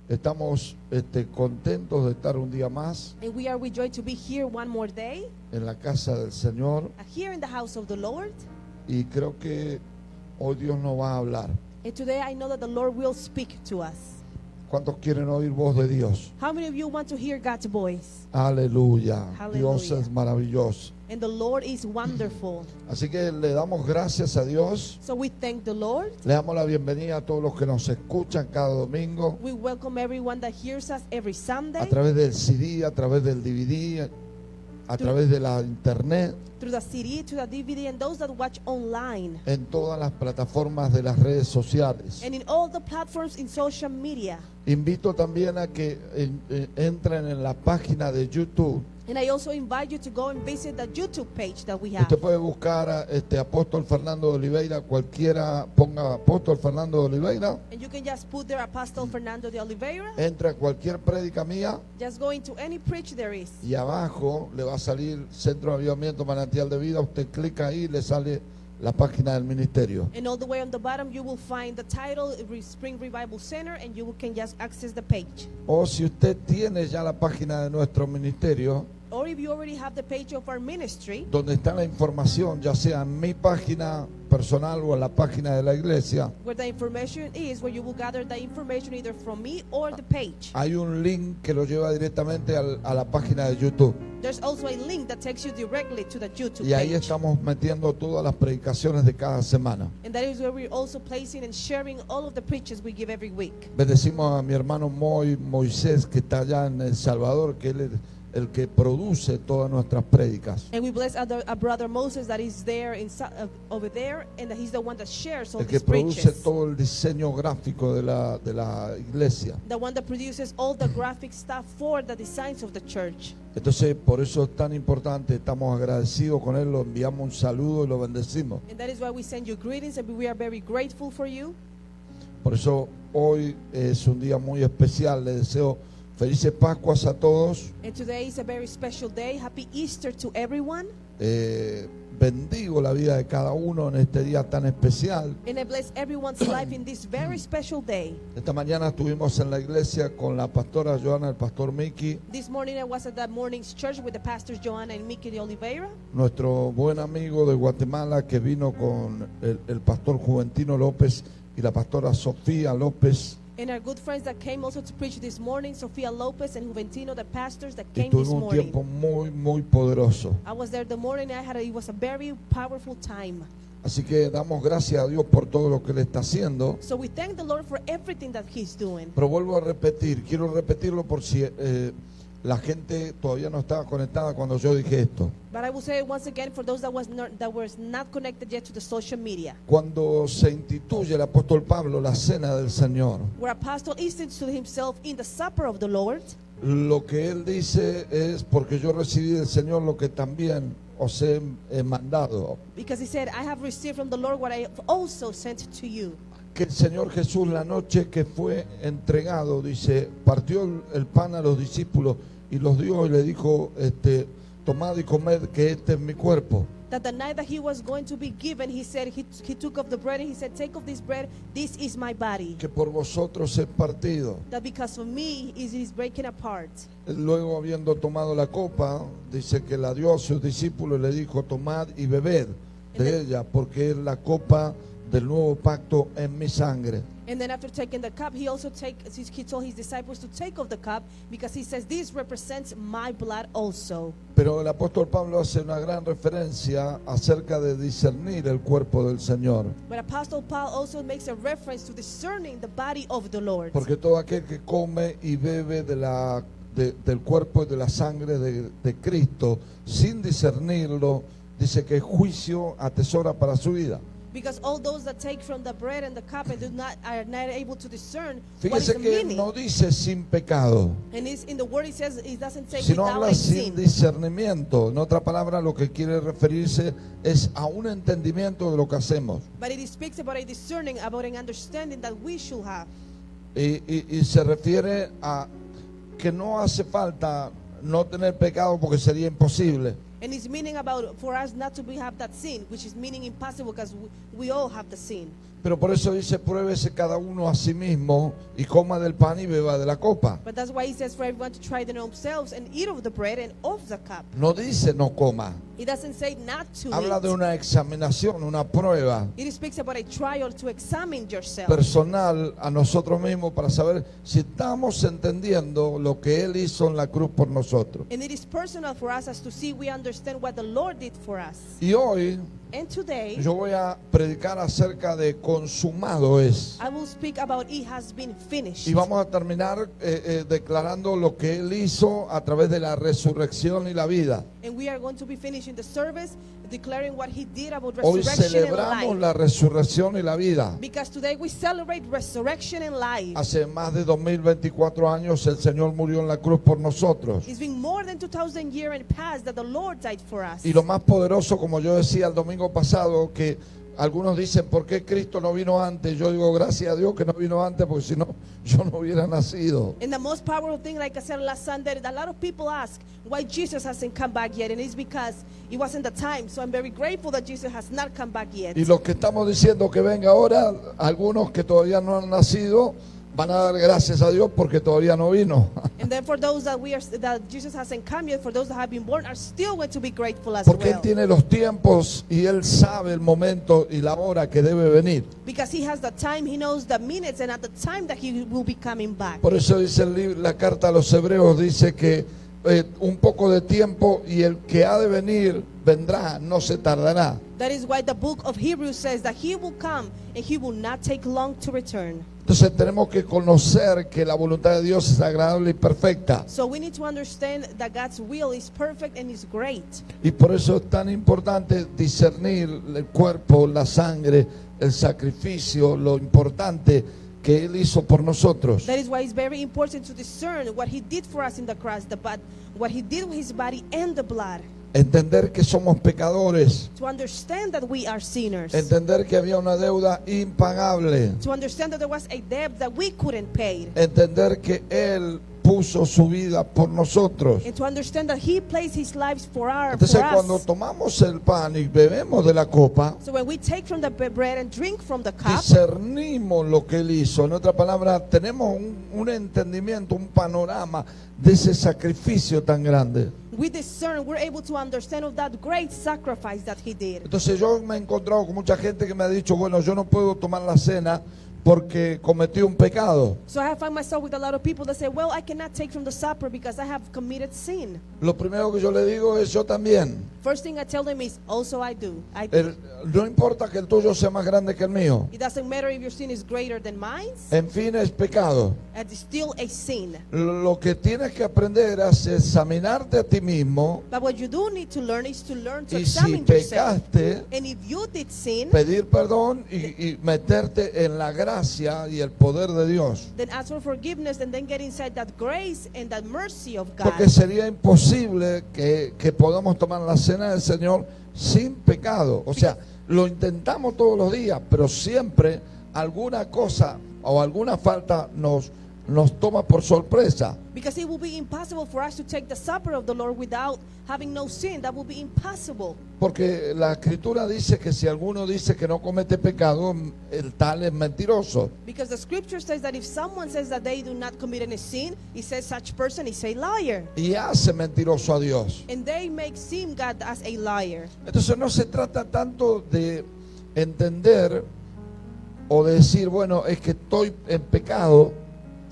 Estamos contentos de estar un día más And we are rejoiced to be here one more day, en la casa del Señor, here in the house of the Lord. y creo que hoy Dios nos va a hablar. And today I know that the Lord will speak to us. ¿Cuántos quieren oír voz de Dios? How many of you want to hear God's voice? Aleluya. Aleluya. Dios es maravilloso. And the Lord is wonderful. Así que le damos gracias a Dios. So we thank the Lord. Le damos la bienvenida a todos los que nos escuchan cada domingo We welcome everyone that hears us every a Sunday través del CD, a través del DVD, a través de la internet, through the CD, to the DVD, and those that watch online, en todas las plataformas de las redes sociales. and in all the platforms in social media. Invito también a que entren en la página de YouTube. And I also invite you to go and visit the YouTube page that we have. Usted puede buscar a Apóstol Fernando de Oliveira, cualquiera ponga Apóstol Fernando de Oliveira, And you can just put there Apostle Fernando de Oliveira. entra a cualquier prédica mía Just go into any preach there is. y abajo le va a salir Centro de Avivamiento Manantial de Vida. Usted clica ahí y le sale la página del ministerio. And all the way on the bottom you will find the title, Spring Revival Center, and you can just access the page. O si usted tiene ya la página de nuestro ministerio, Or if you already have the page of our ministry, donde está la información, ya sea en mi página personal o en la página de la iglesia, where the information is, where you will gather the information either from me or the page. hay un link que lo lleva directamente a la página de YouTube. There's also a link that takes you directly to the YouTube Y ahí page. estamos metiendo todas las predicaciones de cada semana. And that is where we're also placing and sharing all of the preachers we give every week. Bendecimos a mi hermano Moisés, que está allá en El Salvador, que él es el que produce todas nuestras prédicas. And we bless our brother Moses that is there over there, and that he's the one that shares all El que these produce preachers. todo el diseño gráfico de la iglesia. The one that produces all the graphic stuff for the designs of the church. Entonces, por eso es tan importante, estamos agradecidos con él, lo enviamos un saludo y lo bendecimos. And that is why we send you greetings, and we are very grateful for you. Por eso hoy es un día muy especial. Le deseo felices Pascuas a todos. And today is a very special day. Happy Easter to everyone. Bendigo la vida de cada uno en este día tan especial. And I bless everyone's life in this very special day. Esta mañana estuvimos en la iglesia con la pastora Joana, el pastor Mickey, This morning I was at that morning's church with the pastors Joanna and Mickey de Oliveira. nuestro buen amigo de Guatemala, que vino con el pastor Juventino López y la pastora Sofía López. And our good friends that came also to preach this morning, Sofia Lopez and Juventino, the pastors that Y came this tuvimos un morning. tiempo muy poderoso. I was there the morning. It was a very powerful time. Así que damos gracias a Dios por todo lo que Él está haciendo. So we thank the Lord for everything that He's doing. Pero vuelvo a repetir, quiero repetirlo por si la gente todavía no estaba conectada cuando yo dije esto. But I will say it once again for those that was not connected yet to the social media. Cuando se instituye el apóstol Pablo la cena del Señor, Where Apostle instituted himself in the supper of the Lord, lo que él dice es: porque yo recibí del Señor lo que también os he mandado. because he said, I have received from the Lord what I have also sent to you. Que el Señor Jesús, la noche que fue entregado, dice, partió el pan a los discípulos y los dio y le dijo, tomad y comed, que este es mi cuerpo. That the night that he was going to be given, he said, he took of the bread and he said, take of this bread, this is my body. Que por vosotros es partido. That because of me is breaking apart. Luego, habiendo tomado la copa, dice que la dio a sus discípulos y le dijo, tomad y bebed de ella, porque es la copa del nuevo pacto en mi sangre. And then after taking the cup, he told his disciples to take of the cup, because he says, this represents my blood also. Pero el apóstol Pablo hace una gran referencia acerca de discernir el cuerpo del Señor. But Apostle Paul also makes a reference to discerning the body of the Lord. Porque todo aquel que come y bebe del cuerpo y de la sangre de Cristo sin discernirlo, dice que juicio atesora para su vida. Because all those that take from the bread and the cup and are not able to discern what is Fíjese the que meaning. no dice sin pecado, And in the word it doesn't say sino without habla a sin sin. discernimiento. En otra palabra, lo que quiere referirse es a un entendimiento de lo que hacemos. But it speaks about a discerning, about an understanding that we should have. Y se refiere a que no hace falta no tener pecado porque sería imposible. And it's meaning about for us not to have that sin, which is meaning impossible because we all have the sin. Pero por eso dice, pruébese cada uno a sí mismo y coma del pan y beba de la copa. But that's why he says for everyone to try their own selves and eat of the bread and of the cup. No dice no coma. It doesn't say not to Habla eat. de una examinación, una prueba It speaks about a trial to examine yourself. personal a nosotros mismos para saber si estamos entendiendo lo que Él hizo en la cruz por nosotros. And it is personal for us as to see we understand what the Lord did for us. Y hoy And today, yo voy a predicar acerca de consumado es. I will speak about it has been finished. Y vamos a terminar declarando lo que Él hizo a través de la resurrección y la vida. And we are going to be finishing the service declaring what he did about Hoy resurrection and celebramos life. la resurrección y la vida. Because today we celebrate resurrection and life. Hace más de 2024 años el Señor murió en la cruz por nosotros. It's been more than 2,000 years and past that the Lord died for us. Y lo más poderoso, como yo decía el domingo pasado, que algunos dicen, ¿por qué Cristo no vino antes? Yo digo, gracias a Dios que no vino antes, porque si no, yo no hubiera nacido. And the most powerful thing, like I said last Sunday, a lot of people ask why Jesus hasn't come back yet. And it's because it wasn't the time. So I'm very grateful that Jesus has not come back yet. Y los que estamos diciendo que venga ahora, algunos que todavía no han nacido, van a dar gracias a Dios porque todavía no vino. And then for those that Jesus hasn't come yet, for those that have been born, are still going to be grateful as Porque Él well. tiene los tiempos y Él sabe el momento y la hora que debe venir. Because he has the time, he knows the minutes, and at the time that he will be coming back. Por eso dice la carta a los hebreos, dice que un poco de tiempo y el que ha de venir vendrá, no se tardará. That is why the book of Hebrews says that he will come and he will not take long to return. Entonces tenemos que conocer que la voluntad de Dios es agradable y perfecta. So we need to understand that God's will is perfect and is great. Y por eso es tan importante discernir el cuerpo, la sangre, el sacrificio, lo importante que Él hizo por nosotros. That is why it's very important to discern what he did for us in the cross, what he did with his body and the blood. Entender que somos pecadores. To understand that we are sinners. Entender que había una deuda impagable. To understand that there was a debt that we couldn't pay. Entender que Él puso su vida por nosotros. And to understand that he placed his lives for Entonces cuando us. tomamos el pan y bebemos de la copa, So when we take from the bread and drink from the cup, discernimos lo que Él hizo. En otra palabra, tenemos un entendimiento, un panorama de ese sacrificio tan grande. we discern, we're able to understand of that great sacrifice that he did. Entonces yo me he encontrado con mucha gente que me ha dicho, bueno, yo no puedo tomar la cena porque cometí un pecado. So I have found myself with a lot of people that say, well, I cannot take from the supper because I have committed sin. Lo primero que yo le digo es, yo también. First thing I tell them is, also I do. I do. No importa que el tuyo sea más grande que el mío. It doesn't matter if your sin is greater than mine. En fin, es pecado. It's still a sin. Lo que tienes que aprender es examinarte a ti mismo But what you do need to learn is to learn to y si examine yourself. pecaste, And if you did sin, pedir perdón y meterte en la gracia y el poder de Dios. then ask for forgiveness and then get inside that grace and that mercy of God. Porque sería imposible que podamos tomar la cena del Señor sin pecado. O sea, lo intentamos todos los días, pero siempre alguna cosa o alguna falta nos toma por sorpresa. Because it will be impossible for us to take the supper of the Lord without having no sin. That will be impossible. Porque la Escritura dice que si alguno dice que no comete pecado, el tal es mentiroso. Because the scripture says that if someone says that they do not commit any sin, it says such person is a liar. Y hace mentiroso a Dios. And they make seem God as a liar. Entonces no se trata tanto de entender o de decir, bueno, es que estoy en pecado,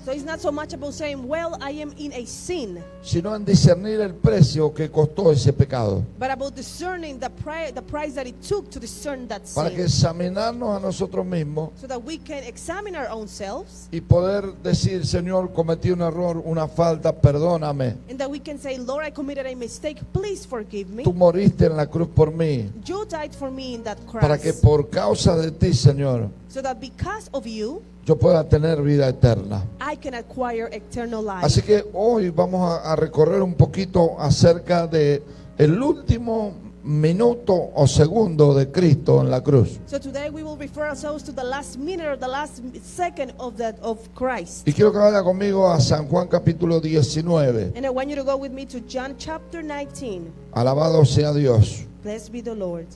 So it's not so much about saying, well, I am in a sin, sino en discernir el precio que costó ese pecado. but about discerning the price that it took to discern that Para que sin. examinarnos a nosotros mismos So that we can examine our own selves. y poder decir, Señor, cometí un error, una falta, perdóname. And that we can say, Lord, I committed a mistake. Please forgive me. Tú moriste en la cruz por mí, You died for me in that para que cross. por causa de ti, Señor, So that because of you, yo pueda tener vida eterna. I can acquire eternal life. Así que hoy vamos a recorrer un poquito acerca de el último minuto o segundo de Cristo en la cruz. So today we will refer ourselves to the last minute or the last second of Christ. Y quiero que vaya conmigo a San Juan capítulo 19. And I want you to go with me to John chapter 19. Alabado sea Dios. Blessed be the Lord.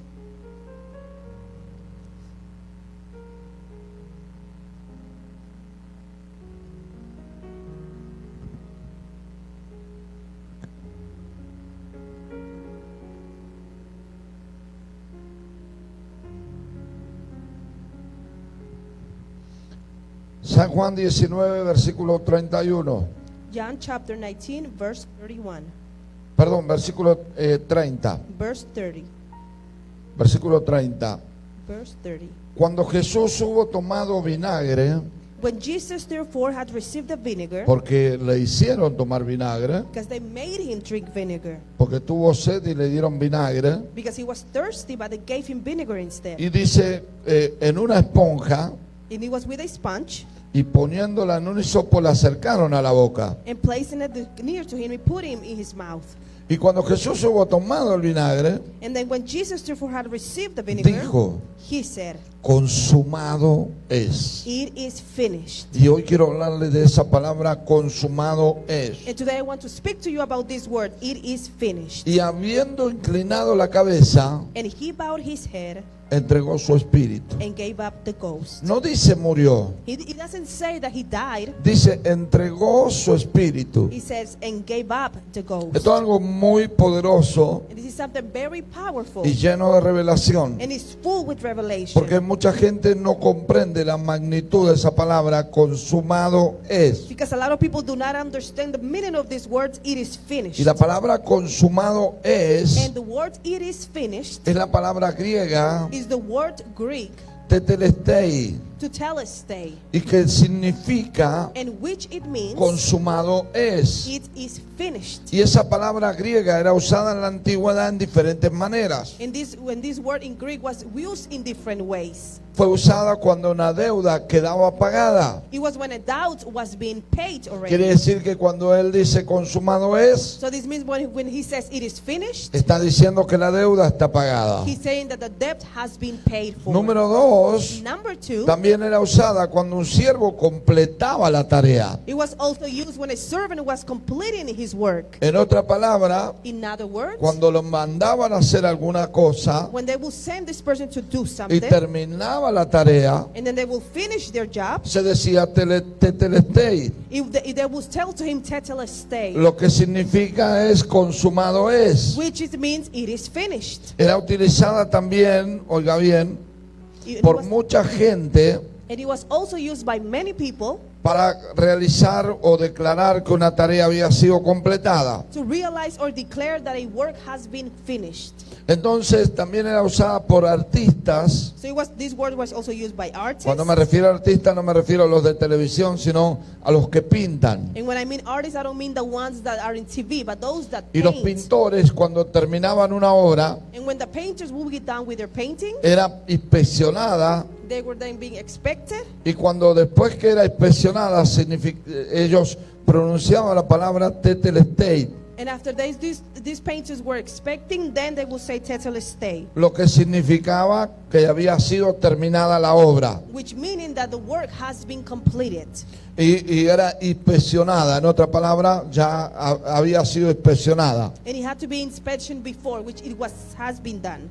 San Juan 19, versículo 31. John chapter 19, verse 31. Perdón, versículo 30. Verse 30. Versículo 30. Verse 30. Cuando Jesús hubo tomado vinagre, When Jesus therefore had received the vinegar, porque le hicieron tomar vinagre, because they made him drink vinegar, porque tuvo sed y le dieron vinagre, because he was thirsty, but they gave him vinegar instead. y dice, en una esponja, And it was with a sponge, y poniéndola en un hisopo la acercaron a la boca. and placing it near to him, he put him in his mouth. Y cuando Jesús hubo tomado el vinagre, And then when Jesus therefore had received the vinegar, dijo, he said, consumado es. it is finished. Y hoy quiero hablarle de esa palabra, consumado es. And today I want to speak to you about this word, it is finished. Y habiendo inclinado la cabeza, And he bowed his head entregó su espíritu. and gave up the ghost. No dice murió, He doesn't say that he died. dice entregó su espíritu. He says, and gave up the ghost. Esto es algo muy poderoso And this is something very powerful. y lleno de revelación. And it's full with revelation. Porque mucha gente no comprende la magnitud de esa palabra, consumado es. Because a lot of people do not understand the meaning of these words, it is finished. Y la palabra consumado es And the word it is finished la palabra griega is the word Greek tetelestei, to telestay, y que significa and which it means consumado es. it is finished. Y esa palabra griega era usada en la antigüedad en diferentes maneras. And when this word in Greek was used in different ways. Fue usada cuando una deuda quedaba pagada. It was when a doubt was being paid Quiere already. decir que cuando él dice consumado es, So this means when he says it is finished, está diciendo que la deuda está pagada. he's saying that the debt has been paid for. Número 2, Number 2, también era usada cuando un siervo completaba la tarea. it was also used when a servant was completing his work. En otra palabra, In other words, cuando lo mandaban a hacer alguna cosa when they will send this person to do y something, terminaba la tarea, and then they will finish their job, se decía tetelestei. if they will tell to him tetelestai, Lo que significa es consumado es. which it means it is finished. Era utilizada también, oiga bien, It por was- mucha gente and it was also used by many people para realizar o declarar que una tarea había sido completada. to realize or declare that a work has been finished. Entonces también era usada por artistas. So this word was also used by artists. Cuando me refiero a artistas no me refiero a los de televisión, sino a los que pintan. And when I mean artists, I don't mean the ones that are in TV, but those that Y los paint. pintores, cuando terminaban una obra, And when the painters will get done with their painting, era inspeccionada, they were then being inspected. y cuando después que era inspeccionada, ellos pronunciaban la palabra tetelestei, And after these painters were expecting, then they will say tetelestai, lo que significaba que había sido terminada la obra. which meaning that the work has been completed. Y era inspeccionada, en otra palabra, ya había sido inspeccionada. And it had to be inspection before, which has been done.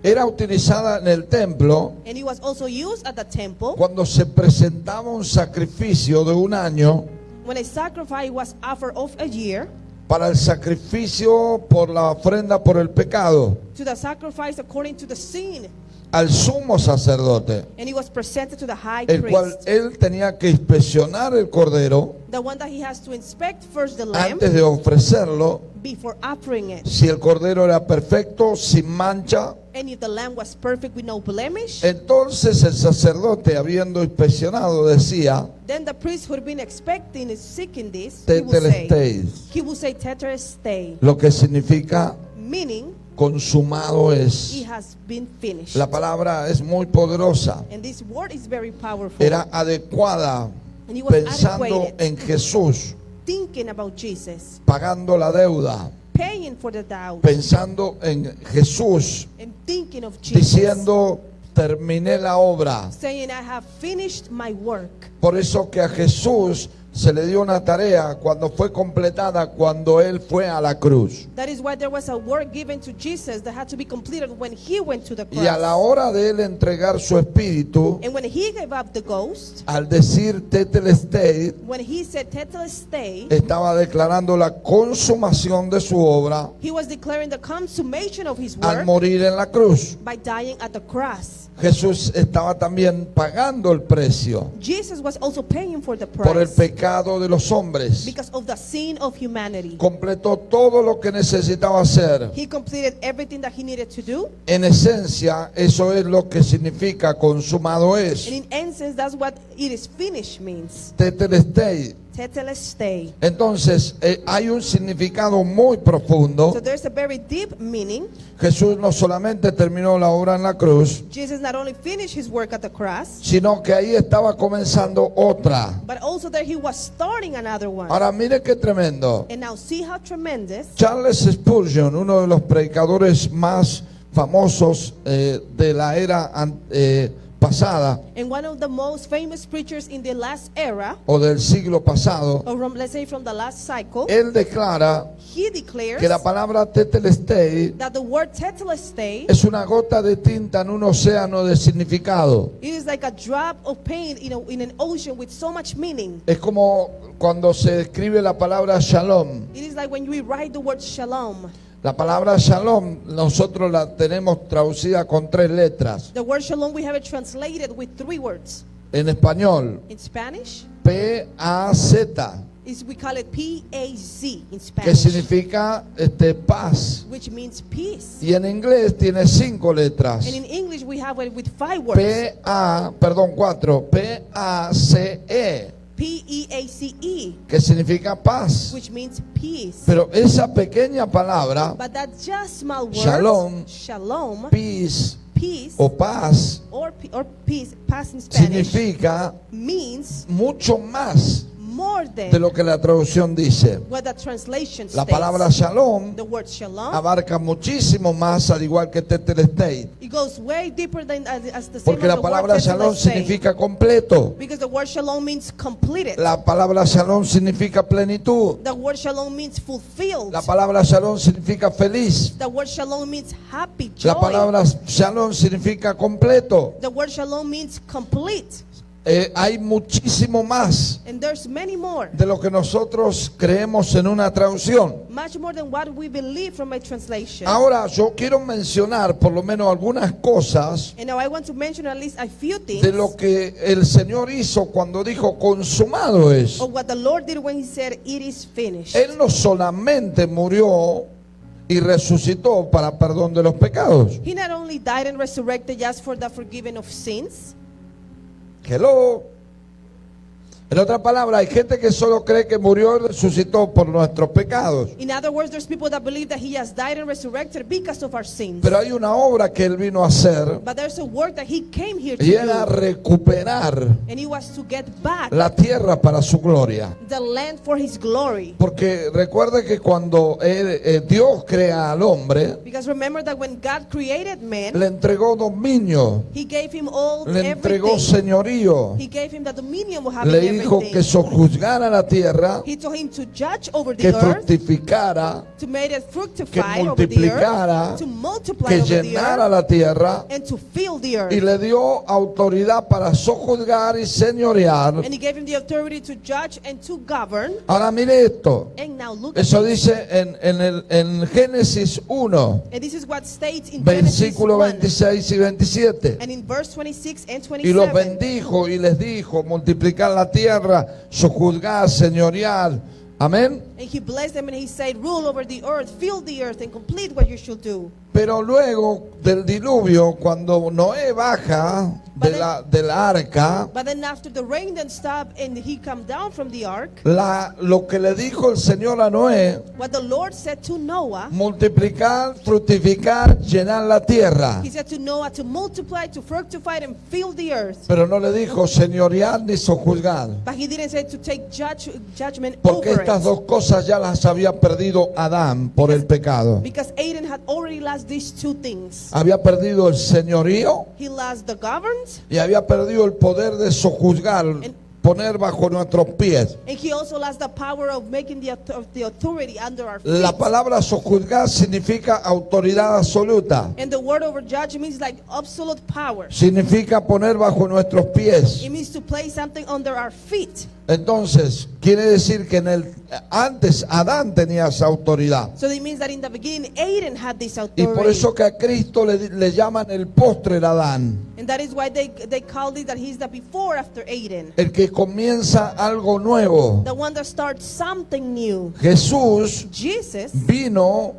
Era utilizada en el templo And it was also used at the temple cuando se presentaba un sacrificio de un año when a sacrifice was offered of a year, para el sacrificio por la ofrenda por el pecado to the sacrifice according to the sin. al sumo sacerdote, And it was presented to the high el cual priest, él tenía que inspeccionar el cordero the one that he has to inspect first the lamb antes de ofrecerlo, before offering it. si el cordero era perfecto, sin mancha. And if the lamb was perfect with no blemish, Entonces el sacerdote, habiendo inspeccionado, decía then the priest who had been expecting is seeking this, he will say tetelestai, lo que significa meaning consumado it es. has been finished. La palabra es muy poderosa, And this word is very powerful. era adecuada And he was pensando adequated, en Jesús, thinking about Jesus, pagando la deuda, paying for the doubt, pensando en Jesús, and thinking of Jesus, diciendo terminé la obra. saying, I have finished my work. Por eso que a Jesús se le dio una tarea cuando fue completada, cuando él fue a la cruz. That is why there was a work given to Jesus that had to be completed when he went to the Y a la cross. hora de él entregar su espíritu, And when he gave up the ghost, al decir tetelestei, when he said tetelestai, estaba declarando la consumación de su obra he was declaring the consummation of his al work morir en la cruz. by dying at the cross. Jesús estaba también pagando el precio Jesus was also paying for the por el price pecado de los hombres. because of the sin of humanity. Completó todo lo que necesitaba hacer. He completed everything that he needed to do. En esencia, eso es lo que significa consumado es. And in essence, that's what it is finished means. Tetelestai. Tetelestai. Entonces, hay un significado muy profundo. So there's a very deep meaning. Jesús no solamente terminó la obra en la cruz, Jesus not only finished his work at the cross, sino que ahí estaba comenzando otra. but also that he was starting another one. Ahora mire qué tremendo. And now see how tremendous. Charles Spurgeon, uno de los predicadores más famosos de la era pasada And one of the most famous preachers in the last era, o del siglo pasado, or let's say from the last cycle, él declara he declares que la palabra tetelestai that the word tetelestai, es una gota de tinta en un océano de significado. it is like a drop of paint in an ocean with so much meaning. Es como cuando se escribe la palabra shalom. It is like when we write the word shalom. La palabra shalom nosotros la tenemos traducida con 3 letras. The word shalom, we have it translated with 3 words. En español, In Spanish, P-A-Z, we call it P-A-Z in que Spanish, significa paz. which means peace. Y en inglés tiene 5 letras. And in English, we have it with 5 words. 4, P-A-C-E, P-E-A-C-E, que significa paz. which means peace. Pero esa pequeña palabra, But that just small word, Shalom, shalom, peace peace, o paz, or peace, paz in Spanish, significa means mucho más more de than lo que la traducción dice. what the translation La states. palabra shalom The word shalom, abarca muchísimo más, al igual que tetelestai, it goes way deeper than as the same porque as la the palabra word shalom tetelestai. significa completo. Because the word shalom means completed. La palabra shalom significa plenitud. The word shalom means fulfilled. La palabra shalom significa feliz. The word shalom means happy, joy. La palabra shalom significa completo. The word shalom means complete. Hay muchísimo más And there's many more. de lo que nosotros creemos en una traducción. Much more than what we believe from a translation. Ahora yo quiero mencionar por lo menos algunas cosas And now I want to mention at least a few things de lo que el Señor hizo cuando dijo consumado es. of what the Lord did when he said it is finished. Él no solamente murió y resucitó para perdón de los pecados. He not only died and resurrected just for the forgiving of sins. Hello. En otras palabras, hay gente que solo cree que murió y resucitó por nuestros pecados. In other words, there's people that believe that he has died and resurrected because of our sins. Pero hay una obra que él vino a hacer But there's a work that he came here to y era do. recuperar And he was to get back la tierra para su gloria. the land for his glory. Porque recuerde que cuando Dios crea al hombre, Because remember that when God created man, le entregó dominio, he gave him all le entregó everything. señorío, He gave him the dominion of having le dijo everything. que sojuzgara la tierra, He told him to judge over the que earth, fructificara, to make it fructify que over the multiplicara, earth, to multiply que over the llenara earth, la tierra, and to fill the earth. y le dio autoridad para sojuzgar y señorear. And he gave him the authority to judge and to govern. Ahora mire esto, And now look at eso this. dice en Génesis 1, And this is what states in Genesis versículos 1. 26 y 27. And in verse 26 and Y los 27. bendijo y les dijo, multiplicar la tierra, sojuzgar, señorear. Amén. And he blessed them and he said, rule over the earth, fill the earth and complete what you should do. Pero luego del diluvio, cuando Noé baja del arca, But then after the rain then stopped and he come down from the ark, lo que le dijo el Señor a Noé, what the Lord said to Noah, multiplicar, fructificar, llenar la tierra. he said to Noah to multiply, to fructify and fill the earth. Pero no le dijo señorear ni sojuzgar, But he didn't say to take judgment porque over estas it. dos cosas ya las había perdido Adán por el pecado. Because Adam had already lost these two things. Había perdido el señorío He lost the governed y había perdido el poder de sojuzgar, poner bajo nuestros pies. and he also lost the power of making the authority under our feet. La palabra sojuzgar significa autoridad absoluta. And the word over judge means like absolute power. Significa poner bajo nuestros pies. It means to place something under our feet. Entonces, quiere decir que antes Adán tenía esa autoridad. So it means that in the beginning, Adam had this Y por authority. eso que a Cristo le llaman el postrer Adán. And that is why they called it that he's the before after Adam. El que comienza algo nuevo. The one that starts something new. Jesús Jesus vino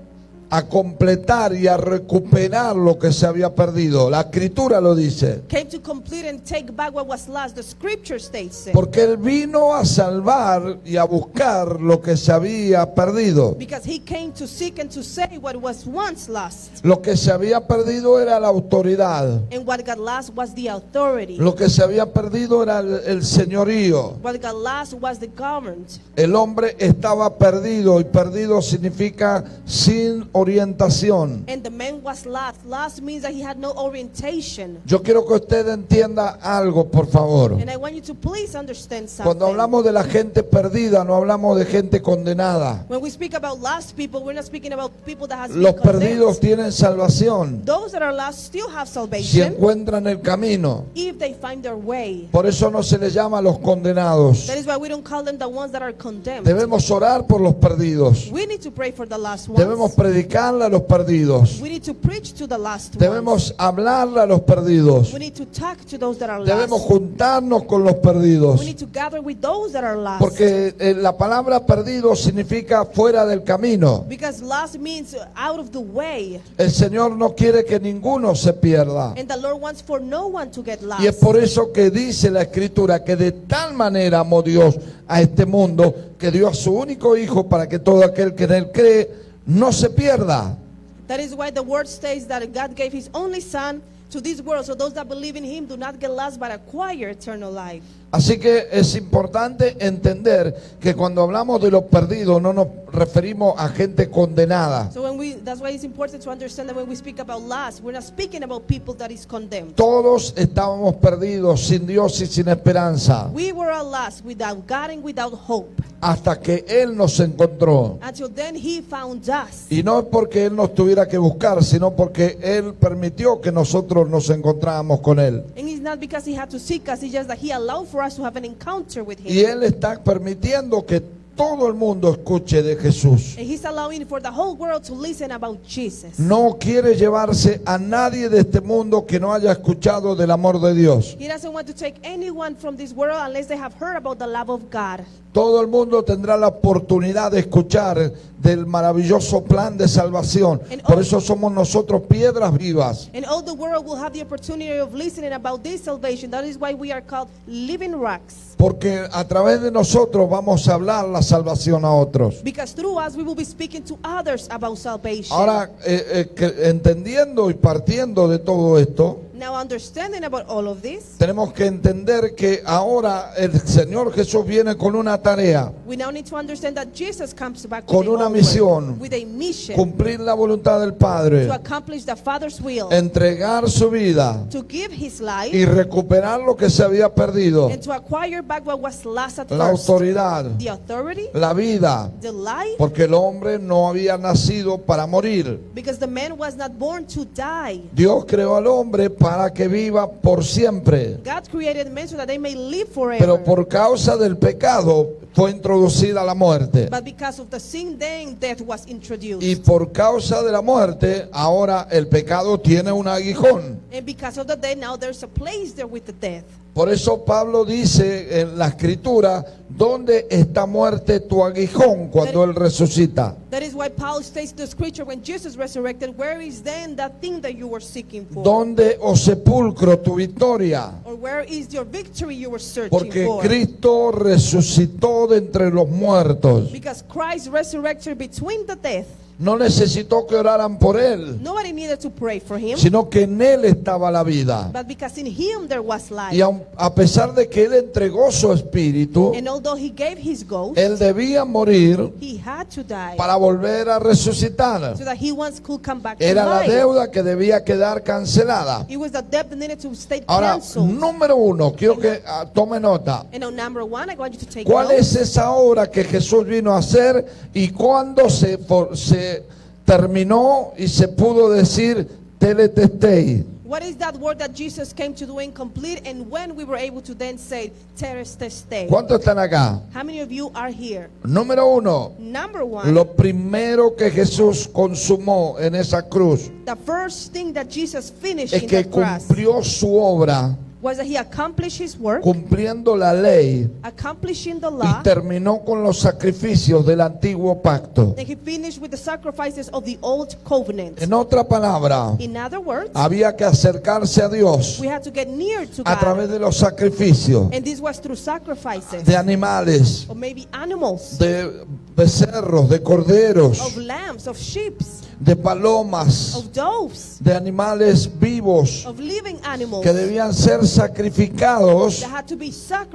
a completar y a recuperar lo que se había perdido. La escritura lo dice. came to complete and take back what was lost. The scripture states it. Porque Él vino a salvar y a buscar lo que se había perdido. Because he came to seek and to save what was once lost. Lo que se había perdido era la autoridad. And what got lost was the authority. Lo que se había perdido era el señorío. What got lost was the government. El hombre estaba perdido, y perdido significa sin orientación. And the man was lost. Lost means that he had no orientation. Yo quiero que usted entienda algo, por favor. And I want you to please understand something. Cuando hablamos de la gente perdida, no hablamos de gente condenada. When we speak about lost people, we're not speaking about people that has been Los condemned. perdidos tienen salvación Those that are lost still have si salvation encuentran el camino. if they find their way. Por eso no se les llama a los condenados. That is why we don't call them the ones that are condemned. Debemos orar por los perdidos. We need to pray for the lost ones. Debemos predicarle a los perdidos. We need to preach to the lost ones. Debemos hablarle a los perdidos. We need to talk to those that are Debemos lost. juntarnos con los perdidos. We need to gather with those that are lost. Porque la palabra perdido significa fuera del camino. Because lost means out of the way. El Señor no quiere que ninguno se pierda. And the Lord wants for no one to get lost. Y es por eso que dice la Escritura que de tal manera amó Dios a este mundo que dio a su único Hijo para que todo aquel que en Él cree no se pierda. That is why the word states that God gave his only son to this world, so those that believe in him do not get lost but acquire eternal life. Así que es importante entender que cuando hablamos de los perdidos no nos referimos a gente condenada. So that's why it's important to understand that when we speak about lost, we're not speaking about people that is condemned. Todos estábamos perdidos, sin Dios y sin esperanza, We were all lost without God and without hope. hasta que Él nos encontró. Until then he found us. Y no es porque Él nos tuviera que buscar, sino porque Él permitió que nosotros nos encontráramos con Él. And it's not because he had to seek us, it's just that he allowed for us to have an encounter with him. Y Él está permitiendo que todo el mundo escuche de Jesús. And he's allowing for the whole world to listen about Jesus. No quiere llevarse a nadie de este mundo que no haya escuchado del amor de Dios. He doesn't want to take anyone from this world unless they have heard about the love of God. Todo el mundo tendrá la oportunidad de escuchar del maravilloso plan de salvación. Por eso somos nosotros piedras vivas. And all the world will have the opportunity of listening about this salvation. That is why we are called living rocks. Porque a través de nosotros vamos a hablar la salvación a otros. Because through us we will be speaking to others about salvation. Ahora, entendiendo y partiendo de todo esto, Now understanding about all of this, tenemos que entender que ahora el Señor Jesús viene con una tarea: we now need to understand that Jesus comes back con with, una a misión, with a mission cumplir la voluntad del Padre, to accomplish the Father's will, entregar su vida to give his life, y recuperar lo que se había perdido: and to acquire back what was lost at la first. autoridad, The authority, la vida, the life, porque el hombre no había nacido para morir. because the man was not born to die. Dios creó al hombre para que viva por siempre, God created men so that they may live forever. pero por causa del pecado fue introducida la muerte. But because of the sin, then death was introduced. Y por causa de la muerte, ahora el pecado tiene un aguijón. And because of the death, now there's a place there with the death. Por eso Pablo dice en la escritura: ¿dónde está muerte tu aguijón cuando Él resucita? That is why Paul states in the scripture, when Jesus resurrected, where is then that thing that you were seeking for? ¿Dónde, oh sepulcro, tu victoria? Or where is your victory you were searching Porque for? Cristo resucitó de entre los muertos. Because Christ resurrected between the death. No necesitó que oraran por Él, Nobody needed to pray for him, sino que en Él estaba la vida. but because in him there was life. Y a pesar de que Él entregó su espíritu, And although he gave his ghost, Él debía morir he had to die para volver a resucitar. so that he once could come back to Era la life. deuda que debía quedar cancelada. It was the debt that needed to stay Ahora, canceled. número uno, quiero que tome nota. And on number one, I want you to take ¿Cuál note. es esa obra que Jesús vino a hacer y cuándo se terminó y se pudo decir teletestei? What is that work that Jesus came to do and complete, and when we were able to then say, Tetelestai? ¿Cuántos están acá? How many of you are here? Número uno, Number one, lo primero que Jesús consumó en esa cruz the first thing that Jesus finished es in que the cross cumplió su obra, was that he accomplished his work, cumpliendo la ley, accomplishing the y law, terminó con los sacrificios del antiguo pacto. and he finished with the sacrifices of the old covenant. En otra palabra, In other words, había que acercarse a Dios we had to get near to a través God, de los sacrificios and this was through sacrifices, de animales, or maybe animals, de becerros, de corderos, of lambs, of sheep, de palomas, of doves, de animales vivos of living animals que debían ser sacrificados that had to be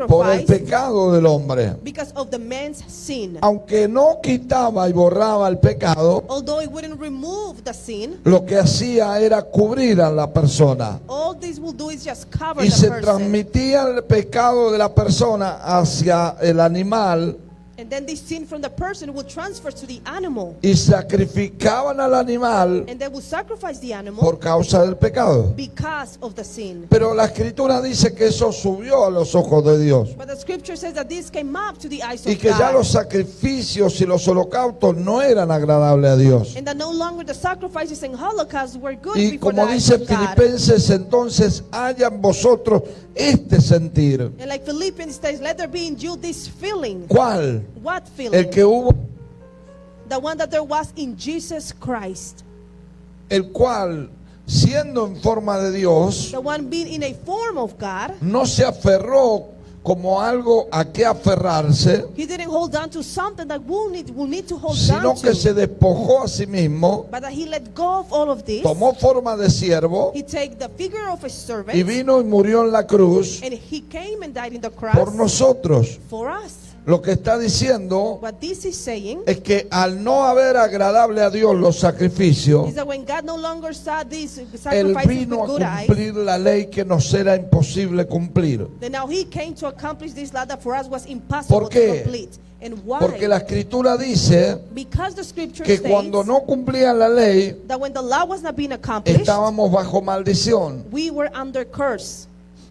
por el sacrificed pecado del hombre. because of the man's sin. Aunque no quitaba y borraba el pecado, Although it wouldn't remove the sin, lo que hacía era cubrir a la persona all this will do is just cover y the se person. transmitía el pecado de la persona hacia el animal And then this sin from the person will transfer to the animal. y sacrificaban al animal And they will sacrifice the animal por causa del pecado. because of the sin. Pero la escritura dice que eso subió a los ojos de Dios But the scripture says that this came up to the eyes y of que ya God. los sacrificios y los holocaustos no eran agradables a Dios. And that no longer the sacrifices and holocausts were good Y before the como eyes dice of God. Filipenses, entonces haya en vosotros este sentir. And like Philippians says, let there be in you this feeling. ¿Cuál? What El feeling? que hubo, The one that there was in Jesus Christ. el cual, siendo en forma de Dios, The one being in a form of God. no se aferró como algo a que aferrarse, He didn't hold on to something that we'll need to hold sino on que to. se despojó a sí mismo, But that he let go of all of this. tomó forma de siervo He take the figure of a servant. y vino y murió en la cruz And he came and died in the por cross nosotros. for us. Lo que está diciendo What this is saying es que al no haber agradable a Dios los sacrificios, is that when God no longer saw these Él sacrifices vino with a good eyes, cumplir la ley que nos era imposible cumplir. then now he came to accomplish this law that for us was impossible ¿Por to qué? complete. And why? Porque la escritura dice Because the scripture que states cuando no cumplían la ley, that when the law was not being accomplished, estábamos bajo maldición. we were under curse.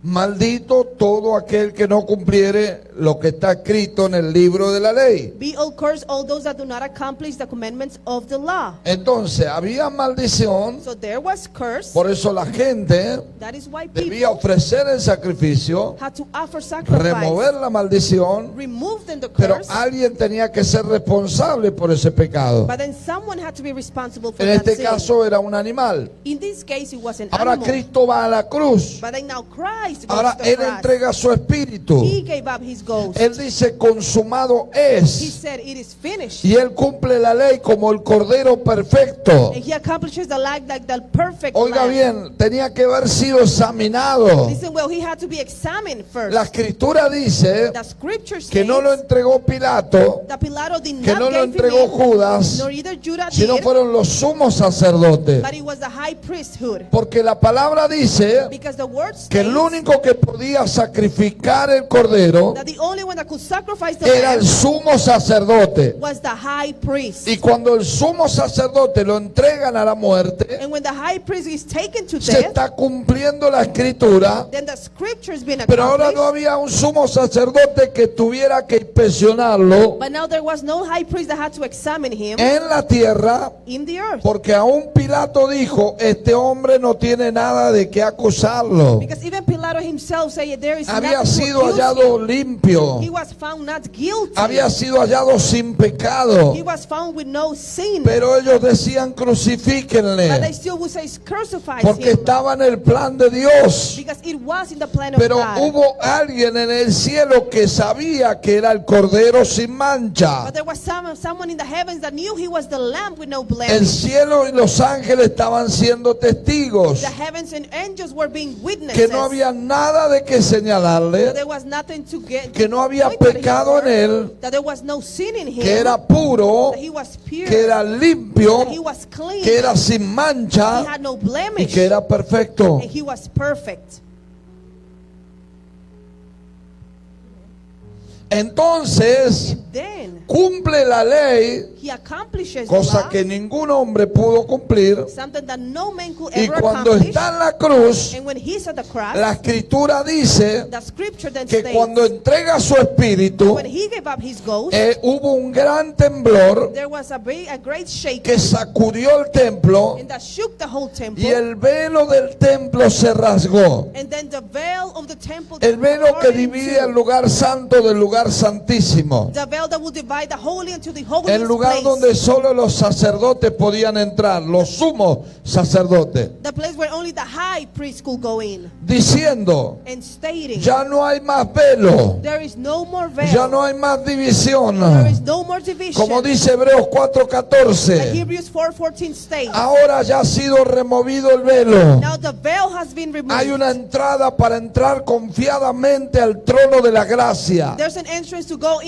Maldito todo aquel que no cumpliere lo que está escrito en el libro de la ley. Be all cursed all those that do not accomplish the commandments of the law. Entonces había maldición, So there was curse. por eso la gente That is why debía people ofrecer el sacrificio, had to offer sacrifice, remover la maldición, remove them the pero curse. alguien tenía que ser responsable por ese pecado. But then someone had to be responsible for En that este sin. caso era un animal. In this case, it was an Ahora animal. Cristo va a la cruz. But then now Christ goes Ahora to the Él cross. entrega su espíritu. He gave up his ghost. Él dice consumado He es. said, it is finished. Y Él cumple la ley como el Cordero perfecto. And he accomplishes the like the perfect Oiga lamb. bien, tenía que haber sido examinado. Listen, well, he had to be examined first. La escritura dice The scripture que no lo states entregó Pilato, that Pilato did que not no lo give entregó him, Judas, nor either Judah sino did, fueron los sumos sacerdotes. but it was the high priesthood. Porque la palabra dice Because the word que states el único que podía sacrificar el cordero that the only one that could sacrifice the era lamb el sumo sacerdote. was the high priest. Y cuando el sumo sacerdote lo entregan a la muerte, And when the high priest is taken to se death, está cumpliendo la escritura. then the scripture has been Pero ahora accomplished. no había un sumo sacerdote que tuviera que inspeccionarlo But now there was no high priest that had to examine him en la tierra, in the earth. porque aún Pilato dijo, este hombre no tiene nada de qué acusarlo. Because even Pilato himself said there is Había nothing to sido accuse hallado him. limpio, He was found not guilty. había sido hallado sin pecado. He was found with no sin. Pero ellos decían But they crucifíquenle, still would say crucify porque him. estaba en el plan de Dios. Because it was in the plan of Pero God. hubo alguien en el cielo que sabía que era el cordero sin mancha. But there was someone in the heavens that knew he was the lamb with no El blemish. cielo y los ángeles estaban siendo testigos The heavens and angels were being que witnesses. no había nada de que señalarle, There was nothing to get. que no había point at him pecado en for, él, that there was no sin in him. que era puro, That he was pure. que era limpio, That he was clean. que era sin He mancha had no y blemish. que era perfecto. And he was perfect. Entonces And then cumple la ley, he accomplishes the cosa law, que ningún hombre pudo cumplir. something that no man could Y ever cuando accomplish. está en la cruz, And when he's at the cross, la escritura dice the scripture then que states cuando entrega su espíritu, when he gave up his ghost, hubo un gran temblor there was a great shaking que sacudió el templo and that shook the whole temple. y el velo del templo se rasgó. And then the veil of the temple, El velo que tore in divide el two. lugar santo del lugar santísimo. The veil that will divide the holy into the holiest El lugar place. donde solo los sacerdotes podían entrar, los sumos sacerdotes. The place where only the high priest could go in. Diciendo, And stating, ya no hay más velo, there is no more veil. ya no hay más división. There is no more division. Como dice Hebreos Like 4:14, Hebrews 4:14 states. ahora ya ha sido removido el velo. Now the veil has been removed. Hay una entrada para entrar confiadamente al trono de la gracia. There's an entrance to go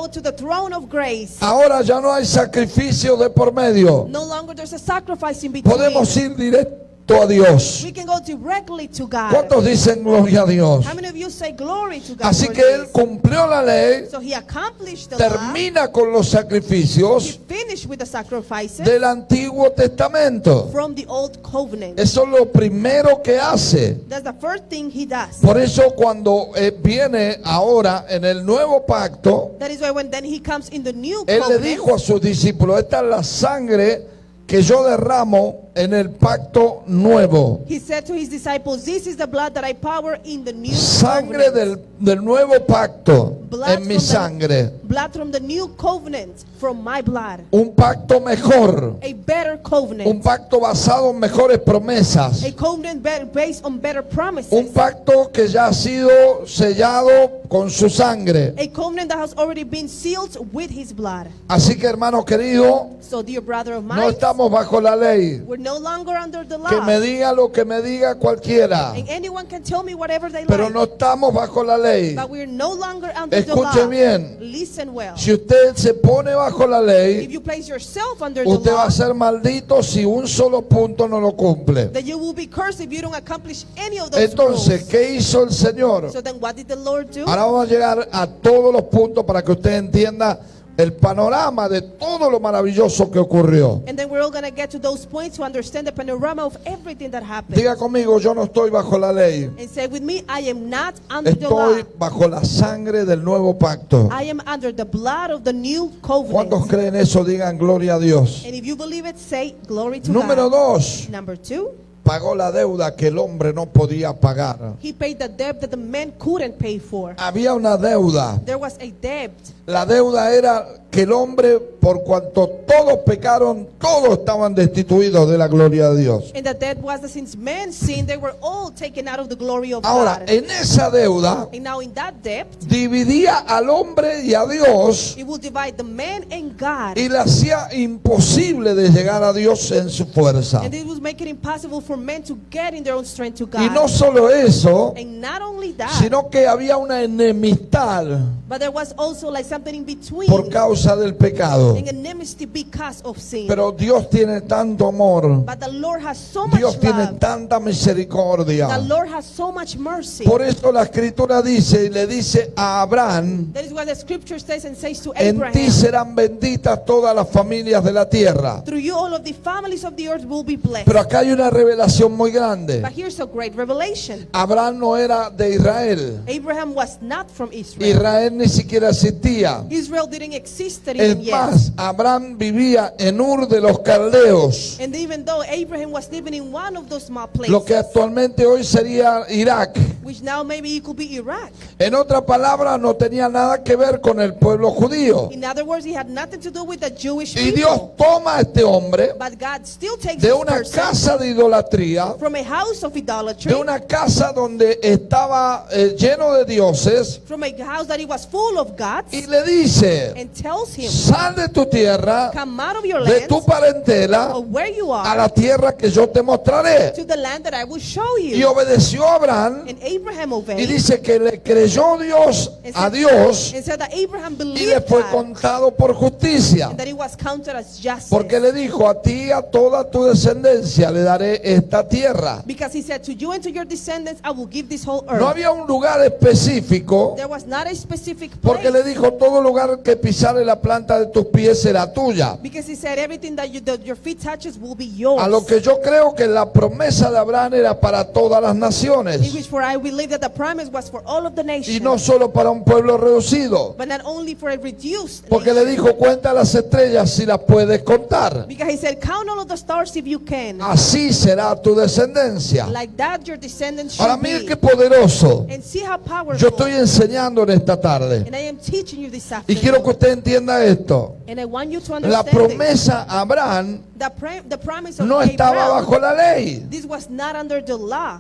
to the throne of grace. Ahora ya no hay sacrificio de por medio. No longer there's a sacrifice in between. Podemos ir directo a Dios. We can go directly to God. ¿Cuántos dicen gloria a Dios? How many of you say glory to God? Así for que Él this? cumplió la ley, So he accomplished the law. termina con los He sacrificios finished with the sacrifices del Antiguo Testamento. from the old covenant. Eso es lo primero que hace. That's the first thing he does. Por eso cuando viene ahora en el nuevo pacto, That is why when then he comes in the new Él le covenant, dijo a sus discípulos, esta es la sangre que yo derramo en el pacto nuevo. he said to his disciples, this is the blood that I pour in the new Sangre covenant. del nuevo pacto Blood en mi from the- sangre. Blood from the new covenant, from my blood. Un pacto mejor. A better Un covenant. pacto basado en mejores promesas. A covenant based on better promises. Un pacto que ya ha sido sellado con su sangre. A covenant that has already been sealed with his blood. Así que, hermano querido, So, dear brother of no mine, estamos bajo la ley. we're no longer under the Que law. me diga lo que me diga cualquiera. And anyone can tell me whatever they Pero like. no estamos bajo la ley. But we're no longer under the Escuche law. bien. Listen well. Si usted se pone bajo la If ley, you place yourself under the usted va law, a ser maldito si un solo punto no lo cumple. then you will be cursed if you don't accomplish any of those Entonces, rules. ¿qué hizo el Señor? So then what did the Lord do? Ahora vamos a llegar a todos los puntos para que usted entienda el panorama de todo lo maravilloso que ocurrió. And then we're all going to get to those points to understand the panorama of everything that happened. Diga conmigo, yo no estoy bajo la ley. And say with me, I am not under the law. Estoy bajo la sangre del nuevo pacto. I am under the blood of the new ¿Cuántos covenant. creen eso? Digan gloria a Dios. And if you believe it, say glory to Número God. 2, Number 2, pagó la deuda que el hombre no podía pagar. he paid the debt that the man couldn't pay for. Había una deuda. There was a debt. La deuda era que el hombre, por cuanto todos pecaron, todos estaban destituidos de la gloria de Dios. And the debt was that since man sinned, they were all taken out of the glory of Ahora, God. en esa deuda And now in that debt, dividía al hombre y a Dios it will divide the man and God. y le hacía imposible de llegar a Dios en su fuerza. And it was making it impossible for men to get in their own strength to Y no God. solo eso, And not only that, sino que había una enemistad but there was also like something in between. por causa del pecado. An enmity because of sin. Pero Dios tiene tanto amor, But the Lord has so much Dios tiene love. tanta misericordia. The Lord has so much mercy. Por eso la escritura dice y le dice a Abraham, That is what the scripture says and says to en ti Abraham. serán benditas todas las familias de la tierra. Through you all of the families of the earth will be blessed. Pero acá hay una revelación muy grande. But here's a great revelation. Abraham no era de Israel. Abraham was not from Israel. Israel ni siquiera existía. Israel didn't exist Es even yet. más, Abraham vivía en Ur de los Caldeos, And even though Abraham was living in one of those small places, lo que actualmente hoy sería Irak. which now maybe it could be Iraq. En otras palabras, no tenía nada que ver con el pueblo judío. In other words, he had nothing to do with the Jewish Y people. Dios toma a este hombre But God still takes de this una person casa de idolatría, from a house of idolatry, de una casa donde estaba lleno de dioses, from a house that he was full of gods, y le dice, and tells him, sal de tu tierra, come out of your de land, tu parentela, of where you a are, la tierra que yo te mostraré. to the land that I will show Y you. obedeció a Abraham, And Abraham y obeyed, dice que le creyó Dios a Dios, and said that Abraham y le believed fue God, contado por justicia. and that it was counted as justice. Porque le dijo, a ti y a toda tu descendencia le daré esta tierra. Because he said, to you and to your descendants, I will give this whole earth. No había un lugar específico, There was not a specific porque le place. dijo, todo lugar que pisare la planta de tus pies será tuya. Because he said, everything that your feet touches will be yours. A lo que yo creo que la promesa de Abraham era para todas las In naciones, which for I believe that the promise was for all of the nations. y no solo para un pueblo reducido. But not only for a reduced Porque le nation. dijo, cuenta las estrellas si las puedes contar. Because he said, count all of the stars if you can. Así será tu descendencia. Like that your descendants Ahora should mire be. qué poderoso. And see how powerful. Yo estoy enseñando en esta tarde. And I am teaching you this Y afternoon. quiero que usted entienda esto. And I want you to La understand this. promesa a Abraham The promise of no estaba Abraham, bajo la ley. this was not under the law.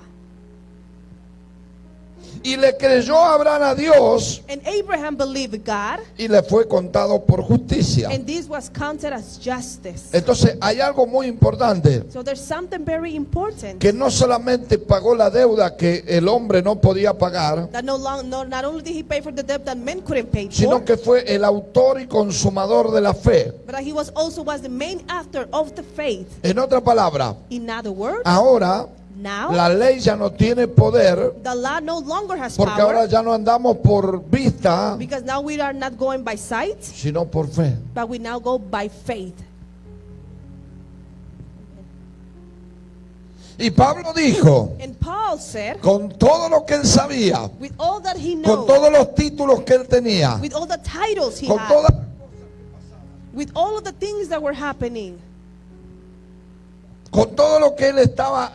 Y le creyó Abraham a Dios And Abraham believed God, y le fue contado por justicia. and this was counted as justice. Entonces hay algo muy importante, So there's something very important. que no solamente pagó la deuda que el hombre no podía pagar, That not only did he pay for the debt that men couldn't pay sino for, que fue el autor y consumador de la fe. but that he was the main author of the faith. En otra palabra, In other words, ahora now la ley ya no tiene poder, the law no longer has porque power, ahora ya no andamos por vista, because now we are not going by sight, sino por fe. but we now go by faith. Y Pablo dijo, And Paul said, con todo lo que él sabía, with all that he con knows, todos los títulos que él tenía, with all the titles he con had, todas with all of the things that were happening, con todo lo que él estaba,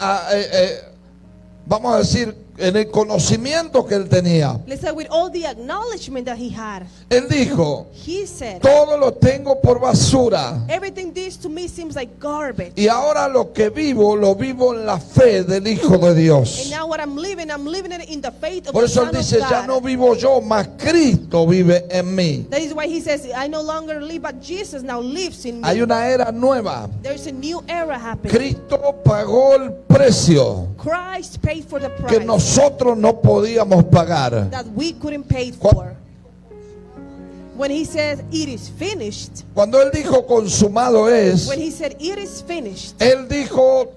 vamos a decir, en el conocimiento que él tenía. let's say with all the acknowledgement that he had, Él dijo, he said, todo lo tengo por basura. everything this to me seems like garbage. Y ahora lo que vivo, lo vivo en la fe del Hijo de And Dios. now what I'm living it in the faith of Por the eso él Son of dice, ya no God. vivo yo, mas Cristo vive en mí. That is why he says, I no longer live, but Jesus now lives in Hay me. una era nueva. There's a new era happening. Cristo pagó el precio Christ paid for the que price nosotros no podíamos pagar. that we couldn't pay Cu- for. When he says it is finished, Cuando él dijo consumado es, when he said it is finished, él dijo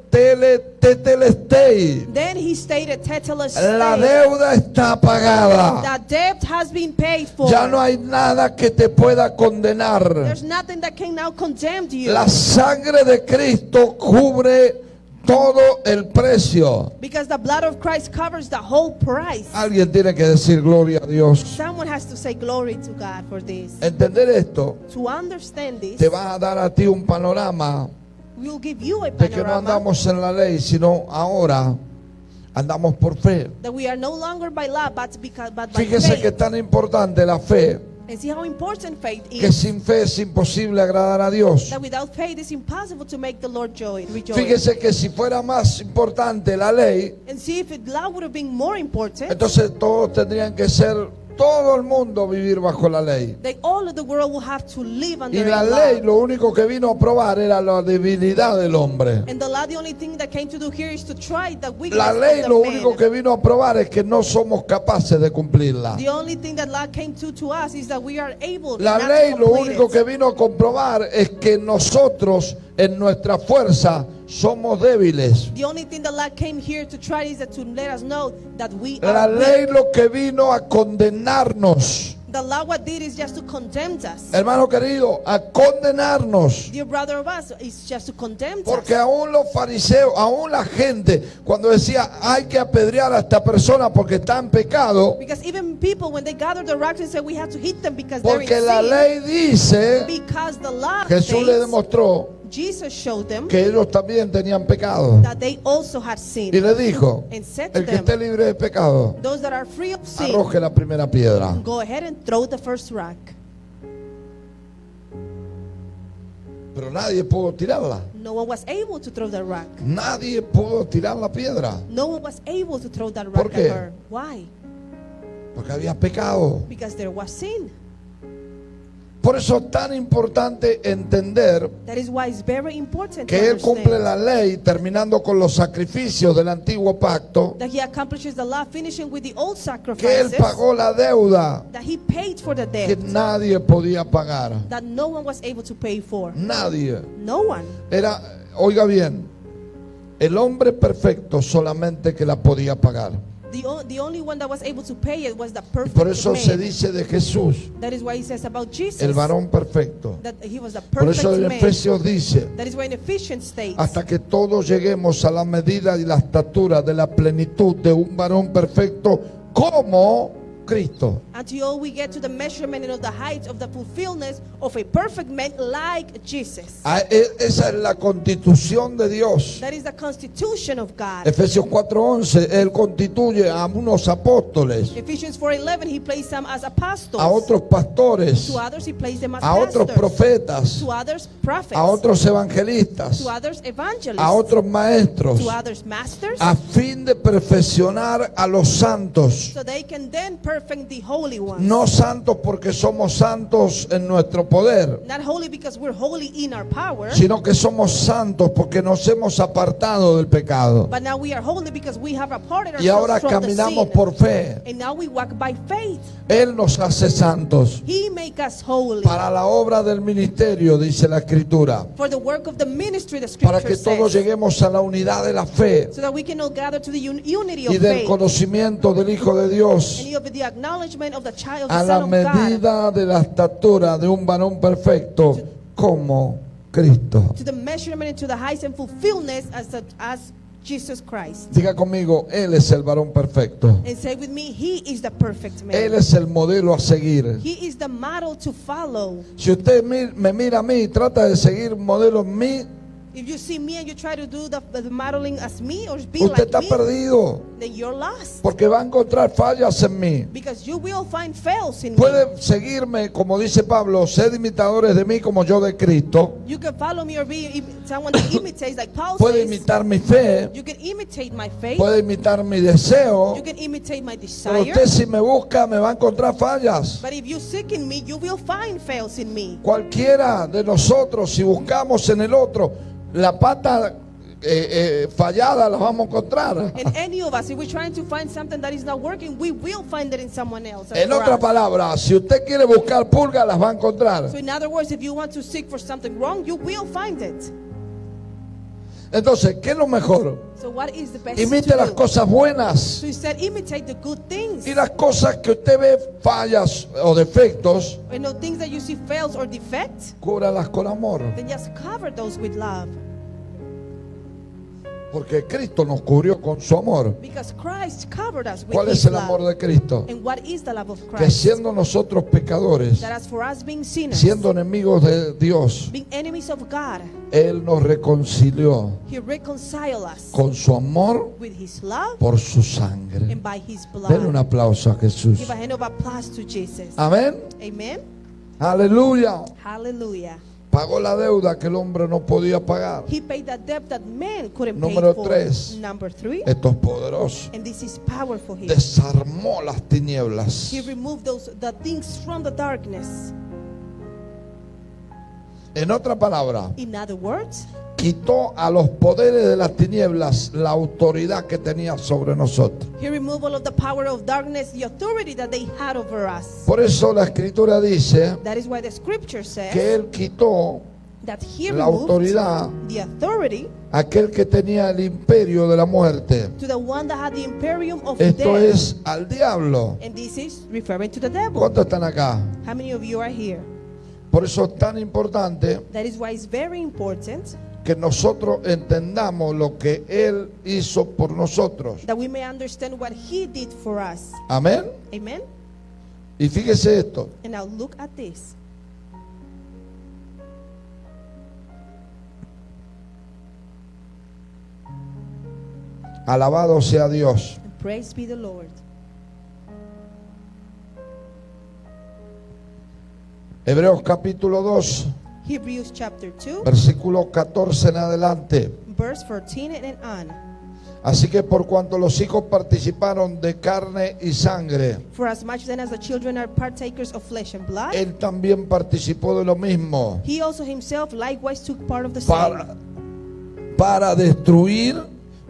tetelestei. then he stated La tetelestai. deuda está pagada. That debt has been paid for. Ya no hay nada que te pueda condenar. There's nothing that can now condemn you. La sangre de Cristo cubre todo el precio. Because the blood of Christ covers the whole price. Alguien tiene que decir gloria a Dios. Someone has to say glory to God for this. Entender esto To understand this, te va a dar a ti un panorama will give you a de que no panorama andamos en la ley, sino ahora andamos por fe. that we are no longer by law, but by Fíjese que es faith. tan importante la fe, And see how important faith que is. sin fe es imposible agradar a Dios. That without faith it's impossible to make the Lord rejoice. Fíjese que si fuera más importante la ley, And see if the law would have been more important, entonces todos tendrían que ser, todo el mundo vivir bajo la ley. then all of the world will have to live Y under la a ley law. lo único que vino a probar era la debilidad del hombre. And the law, the only thing that came to do here is to try the weakness La ley of lo the único man. que vino a probar es que no somos capaces de cumplirla. The only thing that law came to us is that we are able La not ley to lo complete único it. que vino a comprobar es que nosotros en nuestra fuerza somos débiles. The only thing the law came here to try is that to let us know that we La are ley weak. lo que vino a condenarnos, The law what did is just to condemn us. hermano querido, a condenarnos. Dear brother of us, is just to condemn Porque us. aún los fariseos, aún la gente, cuando decía hay que apedrear a esta persona porque está en pecado, Because even people, when they gather the rocks and say we have to hit them because they're in porque la sin, ley dice, because the law Jesús le states, demostró Jesus showed them que ellos también tenían pecado. that they also had Y sinned. le dijo, And said to el que them, esté libre de pecado, those that are free of sin, arroje la primera piedra. go ahead and throw the first rock. Pero nadie pudo tirarla. No one was able to throw the rock. Nadie pudo tirar la piedra. No one was able to throw that ¿Por rock qué? at her. Why? Porque había pecado. Because there was sin. Por eso es tan importante entender That is why it's very important to que Él cumple understand la ley terminando con los sacrificios del antiguo pacto, that He accomplishes the law, finishing with the old que Él sacrifices, pagó la deuda that He paid for the que debt nadie podía pagar. that no one was able to pay for. Nadie. No one. Era, oiga bien, el hombre perfecto solamente que la podía pagar. The only one that was able to pay it was the Y perfect por eso se man. dice de Jesús, That is why he says about Jesus el varón perfecto. that he was the Por eso perfect en man. Efesios dice, That is why in Ephesians states hasta que todos lleguemos a la medida y la estatura de la plenitud de un varón perfecto como Cristo. until we get to the measurement and of the height of the fulfillment of a perfect man like Jesus. Esa es la constitución de Dios. That is the constitution of God. Efesios 4:11, Él constituye a unos apóstoles, Ephesians 4:11, he placed some as apostles. a otros pastores, To others he placed them as a otros pastors. profetas, To others prophets. a otros evangelistas, To others evangelists. a otros maestros, To others masters. a fin de perfeccionar a los santos. So they can then perfect the holy ones. No santos porque somos santos en nuestro poder, Not holy because we're holy in our power, sino que somos santos porque nos hemos apartado del pecado. but now we are holy because we have aparted Y ahora ourselves from the caminamos sin. por fe. And now we walk by faith. Él nos hace santos He make us holy. para la obra del ministerio, dice la Escritura, For the work of the ministry, the para scripture que todos says. lleguemos a la unidad de la fe So that we can all gather to the unity of y del faith. conocimiento del Hijo de Dios, And of the acknowledgement of the child, a the la son of God. medida de la estatura de un varón perfecto como Cristo. To the measurement and to the height and fulfillment as Jesus Christ. Diga conmigo, Él es el varón perfecto. And say with me, He is the perfect man. Él es el modelo a seguir. He is the model to follow. Si usted me mira a mí y trata de seguir modelos en mí, If you see me and you try to do the modeling as me or be usted like está me, perdido, then you're lost. porque va a encontrar fallas en mí. Because you will find fails in me. Puede seguirme, como dice Pablo, sed imitadores de mí como yo de Cristo. You can follow me or be someone that imitates, like Paul Puede says. imitar mi fe, You can imitate my faith. puede imitar mi deseo, You can imitate my pero desire. usted si me busca me va a encontrar fallas. But if you seek in me, you will find fails in me. Cualquiera de nosotros, si buscamos en el otro, la pata fallada la vamos a encontrar. And any of us, if we're trying to find something that is not working, we will find it in someone else. En or otras us. palabras, si usted quiere buscar pulgas, las va a encontrar. So in other words, if you want to seek for something wrong, you will find it. Entonces, ¿qué es lo mejor? So what is the best Imite to las do? cosas buenas So instead, imitate the good things. y las cosas que usted ve fallas o defectos, And the things that you see fails or defects, cúbralas con amor. then just cover those with love. Porque Cristo nos cubrió con su amor. Because Christ covered us with ¿Cuál His es el love. amor de Cristo? And what is the love of Que Christ? siendo nosotros pecadores, That as for us being sinners, siendo enemigos de Dios, being enemies of God, Él nos reconcilió He reconciled us con su amor with His love por su sangre. and by His Denle un blood. aplauso a Jesús. Give a hand of applause to Jesus. Amén. Amen. Aleluya. Hallelujah. Pagó la deuda que el hombre no podía pagar. He paid that debt that man couldn't Número pay for. 3. Number 3. Esto es poderoso. And this is powerful here. Desarmó las tinieblas. He removed the things from the darkness. En otra palabra, In other words, quitó a los poderes de las tinieblas la autoridad que tenía sobre nosotros. He removed all of the power of darkness, the authority that they had over us. Por eso la Escritura dice That is why the scripture says que Él quitó that He la removed autoridad the authority a aquel que tenía el imperio de la muerte. to the one that had the imperium of Esto death. es al diablo. And this is referring to the devil. ¿Cuántos están acá? How many of you are here? Por eso es tan importante That is why it's very important que nosotros entendamos lo que Él hizo por nosotros. that we may understand what He did for us. Amén. Amen? Y fíjese esto. And now look at this. Alabado sea Dios. And praise be the Lord. Hebreos capítulo 2, Hebrews chapter 2, versículo 14 en adelante. verse 14 and on. Así que por cuanto los hijos participaron de carne y sangre, For as much then as the children are partakers of flesh and blood, él también participó de lo mismo he also himself likewise took part of the same, para destruir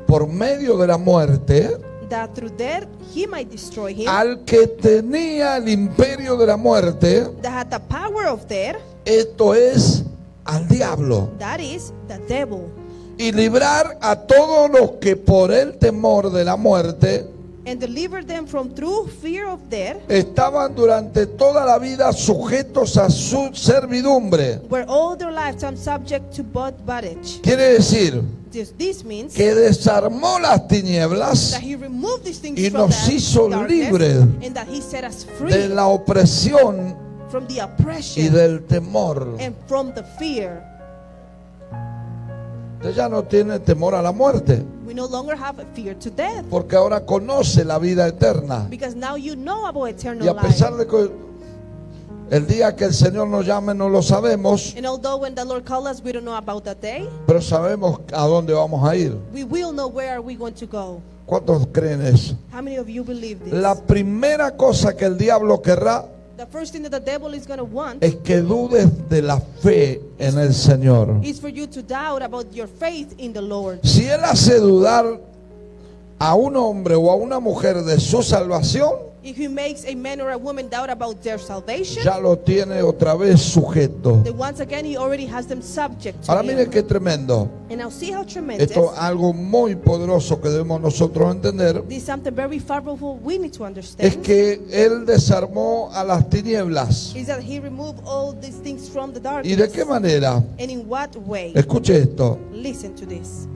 por medio de la muerte that through death he might destroy him al que tenía el imperio de la muerte, that had the power of death, esto es al diablo, that is, the devil, y librar a todos los que por el temor de la muerte and deliver them from through fear of death, estaban durante toda la vida sujetos a su servidumbre. were all their lifetime subject to bondage. Quiere decir This means que desarmó las tinieblas that he removed these things y from nos the hizo darkness, libres and that he set us de free la opresión from the y oppression del temor. and from the fear. Usted ya no tiene temor a la muerte, We no longer have a fear to death, porque ahora conoce la vida eterna. because now you know about Y eternal a pesar life. de que el día que el Señor nos llame no lo sabemos, And although when the Lord calls us, we don't know about that day, pero sabemos a dónde vamos a ir. we will know where are we going to go. ¿Cuántos creen eso? How many of you believe this? La primera cosa que el diablo querrá The first thing that the devil is going to want es que dudes de la fe en el Señor. is for you to doubt about your faith in the Lord. Si él hace dudar a un hombre o a una mujer de su salvación, If he makes a man or a woman doubt about their salvation, ya lo tiene otra vez sujeto. then once again he already has them subject to Ahora mire him. qué tremendo. And now see how tremendous. Esto es algo muy poderoso que debemos nosotros entender. This is something very powerful we need to Es understand. que él desarmó a las tinieblas. Is that he removed all these things from the ¿Y darkness. de qué manera? And in what way? Escuche esto. Listen to this.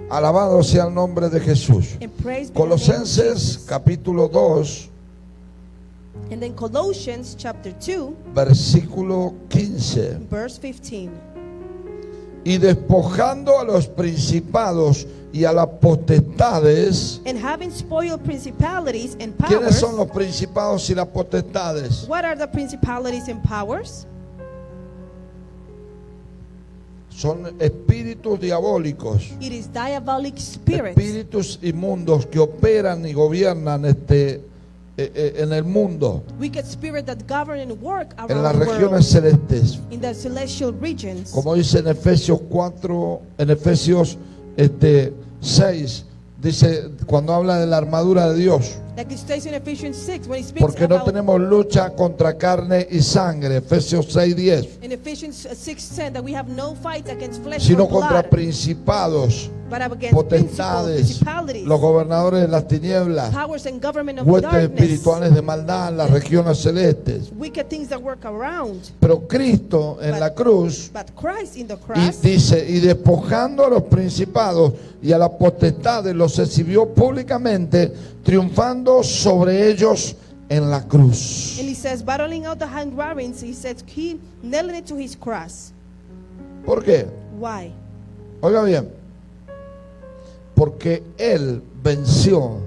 Alabado sea el nombre de Jesús. And praise be the name of Colosenses Jesus. capítulo 2, And then Colossians chapter 2, versículo 15. verse 15. Y despojando a los principados y a las potestades. And having spoiled principalities and ¿Quiénes powers. son los principados y las potestades? What are the principalities and powers? Son espíritus diabólicos, It is diabolic spirits, espíritus inmundos que operan y gobiernan en el mundo, wicked spirits that govern and work en las around the regiones world, celestes. in the celestial regions. Como dice en Efesios 4, en Efesios 6, dice cuando habla de la armadura de Dios. Like it states in Ephesians 6 when he speaks Porque no about tenemos lucha contra carne y sangre, Efesios 6:10, in Ephesians 6:10 that we have no fight against flesh sino or contra blood, principados, but against principles, potestades, principalities, los gobernadores de las tinieblas, powers and government of huestes darkness, espirituales de maldad en las regiones celestes. wicked things that work around. Pero Cristo en la cruz But Christ in the y cross, dice, y despojando a los principados y a las potestades, los exhibió públicamente, triunfando sobre ellos en la cruz. and he says, battling out the handwritings, he says, he nailing it to his cross. ¿Por qué? Why? Oiga bien, porque Él venció.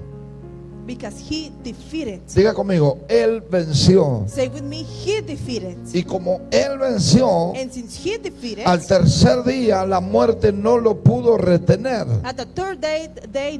Because he defeated. Diga conmigo, Él venció. Say with me, he defeated. Y como Él venció, And since he defeated, al tercer día la muerte no lo pudo retener. at the third day,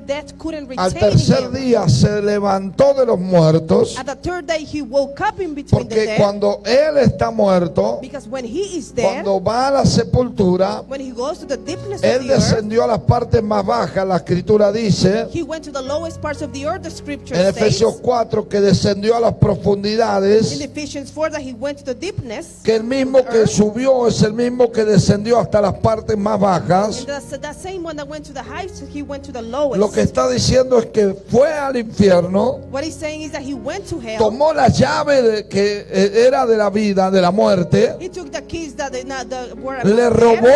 death couldn't Al retain tercer him. día se levantó de los muertos, At the third day, he woke up in between the porque dead. cuando Él está muerto, Because when he is there, cuando va a la sepultura, when he goes to the deepness Él of the earth, descendió a las partes más bajas. La escritura dice he went to the lowest parts of the earth. The scripture en Efesios says 4 que descendió a las in profundidades, Ephesians 4 that he went to the deepness. que el mismo que subió es el mismo que descendió hasta las partes más bajas. And that same one that went to the heights, he went to the lowest. Lo que está diciendo es que fue al infierno, What he's saying is that he went to hell. tomó la llave que era de la vida, de la muerte, He took the keys that were le there. robó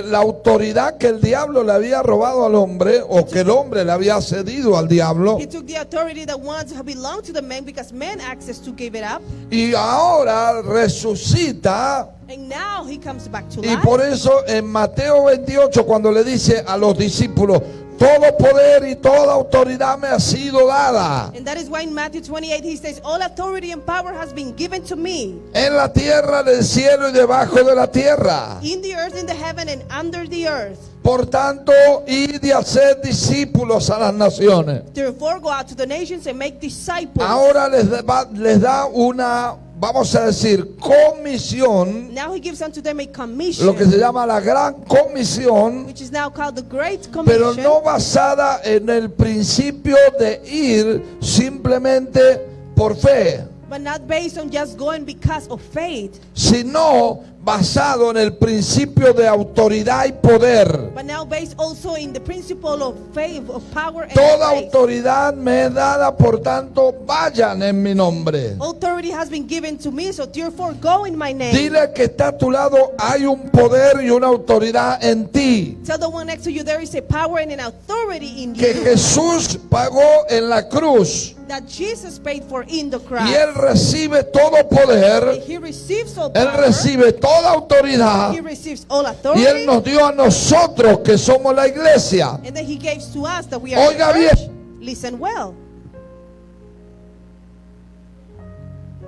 la autoridad que el diablo le había robado al hombre, o que el hombre le había cedido al diablo, He took the authority that once belonged to the man because man access to give it up. y ahora resucita. And now he comes back to Y life. por eso en Mateo 28, cuando le dice a los discípulos, todo poder y toda autoridad me ha sido dada And that is why in Matthew 28 he says, all authority and power has been given to me en la tierra, en el cielo y debajo de la tierra. in the earth, in the heaven, and under the earth. Por tanto, id y hacer discípulos a las naciones. Therefore go out to the nations and make disciples. Ahora les da una, vamos a decir, comisión, Now he gives unto them a commission, lo que se llama la gran comisión, which is now called the Great pero Commission, no basada en el principio de ir simplemente por fe, but not based on just going because of faith, sino basado en el principio de autoridad y poder. but now based also in the principle of faith, of power and Toda faith. autoridad me es dada, por tanto, vayan en mi nombre. Authority has been given to me, so therefore go in my name. Dile que está a tu lado, hay un poder y una autoridad en ti, Tell the one next to you there is a power and an authority in que you Jesús pagó en la cruz, that Jesus paid for in the cross. y Él recibe todo poder, He receives all Él power. recibe toda autoridad, He receives all y authority. Él nos dio a nosotros que somos la iglesia. And then he gave to us that we are Oiga the church. bien. Listen well.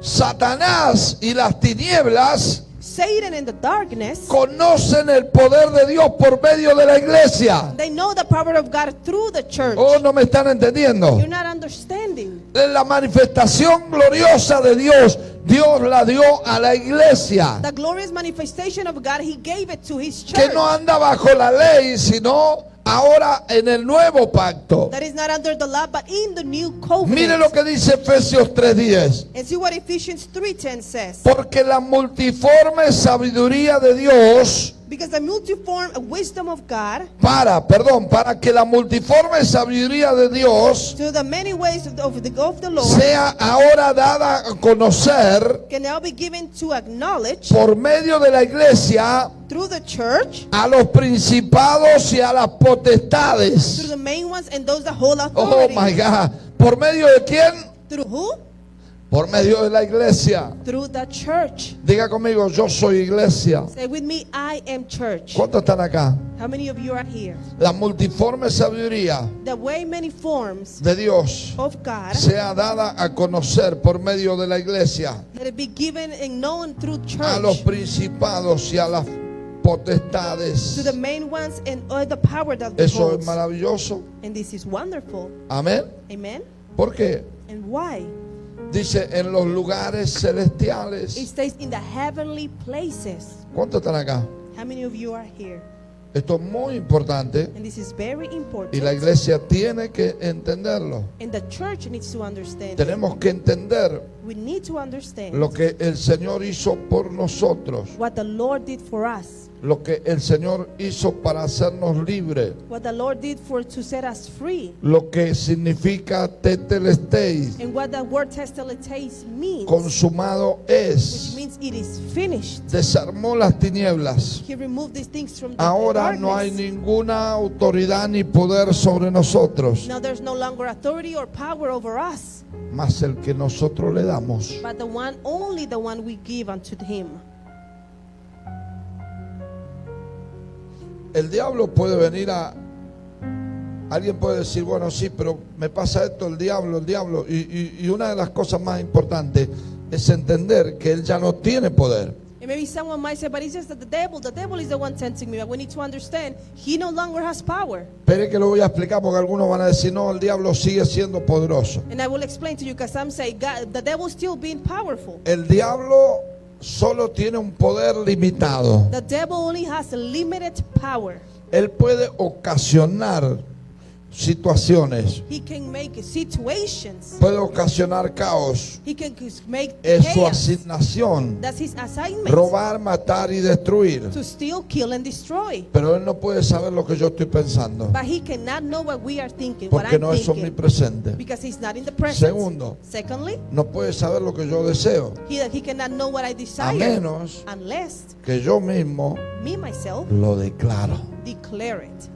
Satanás y las tinieblas Satan and the darkness, conocen el poder de Dios por medio de la iglesia. they know the power of God through the church. Oh, no me están entendiendo. You're not understanding. La manifestación gloriosa de Dios, Dios la dio a la iglesia, The glorious manifestation of God, he gave it to his que church. no anda bajo la ley, sino ahora en el nuevo pacto. That is not under the law, but in the new Mire lo covenant. que dice Efesios 3:10. And see what Ephesians 3:10 says. Porque la multiforme sabiduría de Dios Because the multiform wisdom of God, para que la multiforme sabiduría de Dios to the many ways of the Lord, sea ahora dada a conocer can now be given to acknowledge por medio de la iglesia through the church, a los principados y a las through potestades. the main ones and those that hold Oh authority. my God. ¿Por medio de quién? Through who? Por medio de la iglesia. Through the church. Diga conmigo, yo soy iglesia. Say with me, I am church. ¿Cuántos están acá? How many of you are here? La multiforme sabiduría The way many forms de Dios of God, sea dada a conocer por medio de la iglesia let it be given and known through a los church, principados y a las to potestades. the main ones and all the power that they Eso es hold. maravilloso. And this is wonderful. Amén. Amen. ¿Por qué? And why? Dice en los lugares It celestiales. stays in the heavenly places. ¿Cuántos están acá? How many of you are here? Esto es muy importante And this is very important. y la iglesia tiene que entenderlo. And the church needs to understand it. Tenemos que entender We need to understand lo que el Señor hizo por nosotros, what the Lord did for us, lo que el Señor hizo para hacernos libres, what the Lord did to set us free, lo que significa tetelestéis, and what the word testelestes means, consumado which es. means it is finished. Desarmó las tinieblas. He removed these things from the Ahora no hay darkness. ninguna autoridad ni poder sobre nosotros, Now there's no longer authority or power over us, más el que nosotros le damos. but only the one we give unto him. El diablo puede venir a... Alguien puede decir, bueno, sí, pero me pasa esto, el diablo. Y una de las cosas más importantes es entender que él ya no tiene poder. And maybe someone might say, but it's just that the devil is the one tempting me. But we need to understand, he no longer has power. Espere que lo voy a explicar porque algunos van a decir, no, el diablo sigue siendo poderoso. And I will explain to you because some say, God, the devil still being powerful. El diablo solo tiene un poder limitado. The devil only has a limited power. Él puede ocasionar situaciones, He can make situations. puede ocasionar caos. He can make Es su chaos. asignación, That's his assignment. robar, matar y destruir. To steal, kill, and destroy. Pero él no puede saber lo que yo estoy pensando, But he cannot know what we are thinking, what porque I'm no es thinking. omnipresente. Because he's not in the presence. Segundo, Secondly, no puede saber lo que yo deseo, he cannot know what I a desire menos unless que yo mismo me, myself, lo declaro. declare it.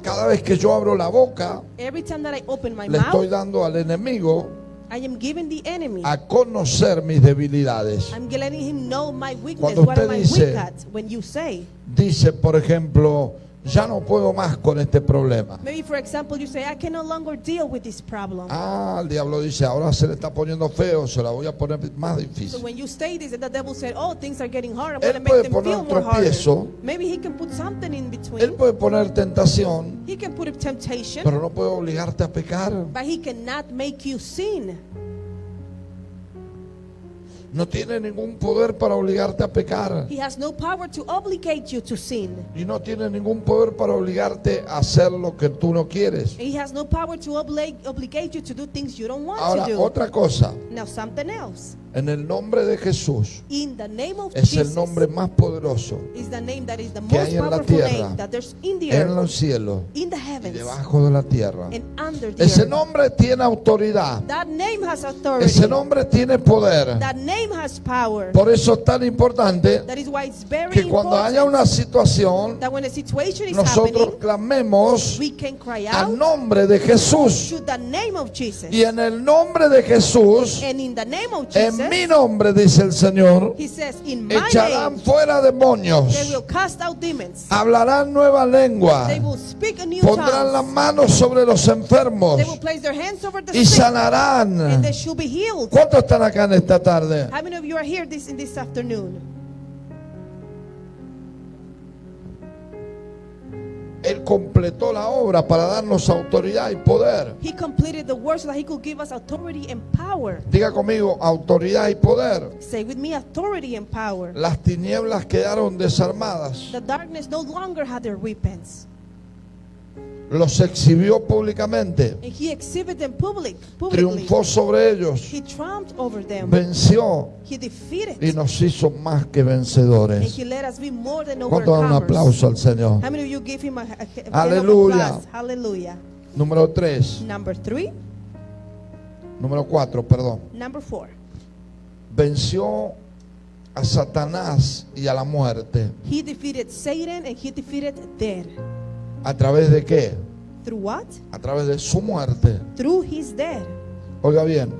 Cada vez que yo abro la boca, Every time that I open my le estoy mouth, dando al enemigo I am giving the enemy. a conocer mis debilidades. I'm letting him know my weakness. Cuando What am usted I dice- weak at? When you say, Dice, por ejemplo, ya no puedo más con este problema. Maybe, for example, you say, I can no longer deal with this problem. El diablo dice, ahora se le está poniendo feo, se la voy a poner más So difícil. when you say this, and the devil said, oh, things are getting hard, I'm going to Él make puede them poner feel un more harder. tropiezo. Maybe he can put something in Él between. puede poner tentación, He can put a temptation, pero no puede obligarte a pecar. but he cannot make you sin. No tiene ningún poder para obligarte a pecar. He has no power to obligate you to sin. Y no tiene ningún poder para obligarte a hacer lo que tú no quieres. He has no power to obligate you to do things you don't want Ahora, to do. otra cosa. Now, something else. En el nombre de Jesús In the name of es Jesus el nombre más poderoso is the name that is the que most hay en la powerful tierra, name that there's in the en earth, los cielos in the y heavens, debajo de la tierra. and under the Ese earth. nombre tiene autoridad. That name has authority. Ese nombre tiene poder. That name has power. Por eso es tan importante That is why it's very que cuando haya important una situación, that when a situation is nosotros happening, clamemos we can cry al out nombre de Jesús. to the name of Jesus. Y en el nombre de Jesús, And in the name of en Jesus, mi nombre, dice el Señor, he says, in my echarán name, fuera they demonios, will cast out demons. hablarán nueva lengua, They will speak a new pondrán las tongue. manos sobre los enfermos They will place their hands over the y sick, sanarán. and they shall be healed. ¿Cuántos están acá en esta tarde? How many of you are here in this afternoon? Él completó la obra para darnos autoridad y poder. He completed the work so that he could give us authority and power. Diga conmigo, autoridad y poder. Say with me, authority and power. Las tinieblas quedaron desarmadas. The darkness no longer had their weapons. Los exhibió públicamente. And he exhibited them publicly. Triunfó sobre ellos. He triumphed over them. Venció He defeated. y nos hizo más que And vencedores. he let us be more than ¿Cuánto dan un overcomers. aplauso al Señor? How many of you give him a hand of Aleluya. applause? Hallelujah. Número 3. Number 3. Número 4, perdón. Number 4. Venció a Satanás y a la muerte. He defeated Satan and he defeated death. ¿A través de qué? Through what? A través de su muerte. Through his death. Oiga bien,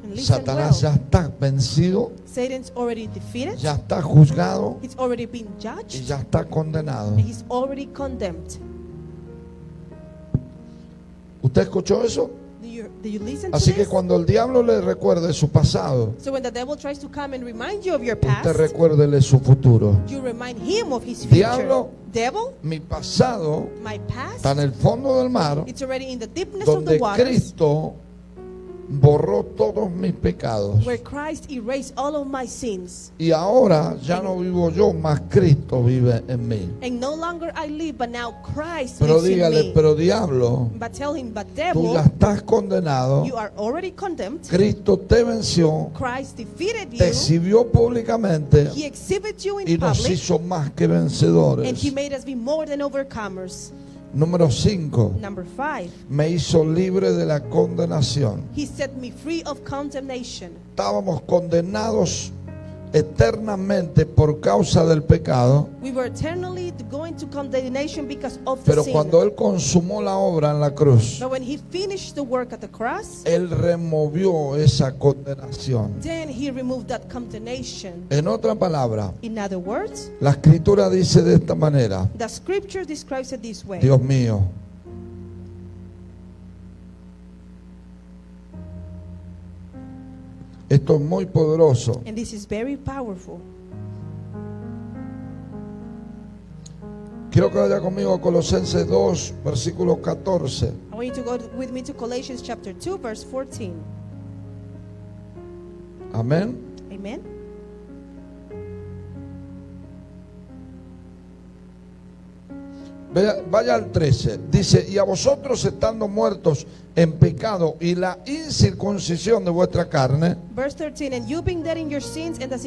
And listen Satanás well. ya está vencido, Satan's already defeated. ya está juzgado He's already been y judged. ya está condenado. And he's already condemned. ¿Usted escuchó eso? Do you listen to Así que this? cuando el diablo le recuerde su pasado, So when the devil tries to come and remind you of your usted past, recuérdele su futuro. you remind him of his future. Diablo, Devil, mi pasado my past, está en el fondo del mar, it's already in the deepness of the donde waters, Cristo borró todos mis pecados. where Christ erased all of my sins. Y ahora ya no vivo yo, más Cristo vive en mí. And no longer I live, but now Christ Pero lives in dígale, me. pero diablo, But tell him, but tú devil, ya estás condenado. you are already condemned. Cristo te venció, Christ defeated te you. exhibió públicamente He exhibited you y in nos public, hizo más que and vencedores. he made us be more than overcomers. Número 5. Number 5, Me hizo libre de la condenación. he set me free of condemnation. Estábamos condenados eternamente por causa del pecado, We were eternally going to condemnation because of the pero sin. cuando Él consumó la obra en la cruz, But when he finished the work at the cross, Él removió esa condenación. then he removed that condemnation. En otra palabra, In other words, la escritura dice de esta manera: the scripture describes it this way. Dios mío, esto es muy poderoso. And this is very powerful. Quiero que vaya conmigo a Colosenses 2, versículo 14. I want you to go with me to Colossians chapter 2, verse 14. Amén. Amen. Vaya al 13. Dice: y a vosotros, estando muertos en pecado y la incircuncisión de vuestra carne, Verse 13, and you being dead in your sins and the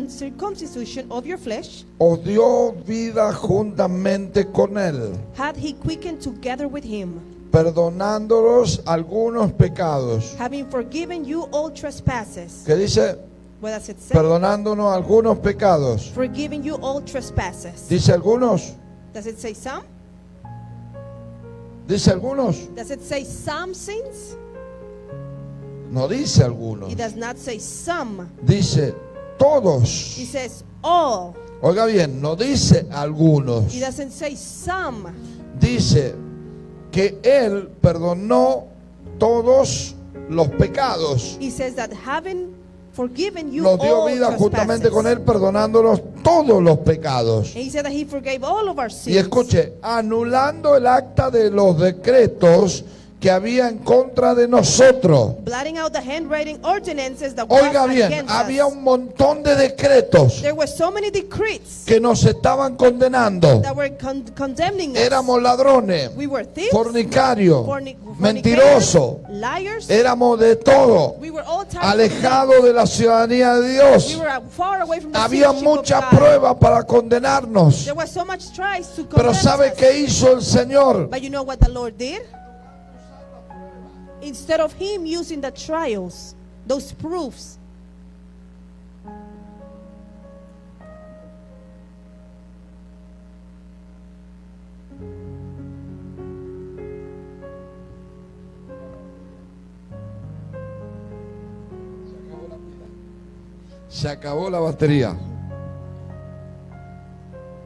circumcision of your flesh, os dio vida juntamente con él, hath he quickened together with him, perdonándolos algunos pecados. having forgiven you all trespasses. Que dice: What does it say? perdonándonos algunos pecados. Forgiving you all trespasses. Dice algunos. Does it say some? Dice algunos. Does it say some sins? No dice algunos. It does not say some. Dice todos. It says all. Oiga bien, no dice algunos. It doesn't say some. Dice que Él perdonó todos los pecados. He says that having forgiven you Nos dio all vida justamente con trespasses. Él, perdonándonos todos los pecados. And he said that he forgave all of our Y sins. escuche, anulando el acta de los decretos que había en contra de nosotros. Blotting out the handwriting ordinances that was Oiga bien, against había us. un montón de decretos There were so many decrees que nos estaban condenando. that were condemning us. Éramos ladrones, We were thieves, fornicarios, fornicators, mentirosos, liars. éramos de todo, We were all types of alejados de la ciudadanía de things. Dios. We were far away from the Había citizenship of muchas God. pruebas para condenarnos. There was so much tries to Pero condemn ¿sabe us. qué hizo el Señor? But you know what the Lord did? Instead of him using the trials, those proofs, Se acabó la batería.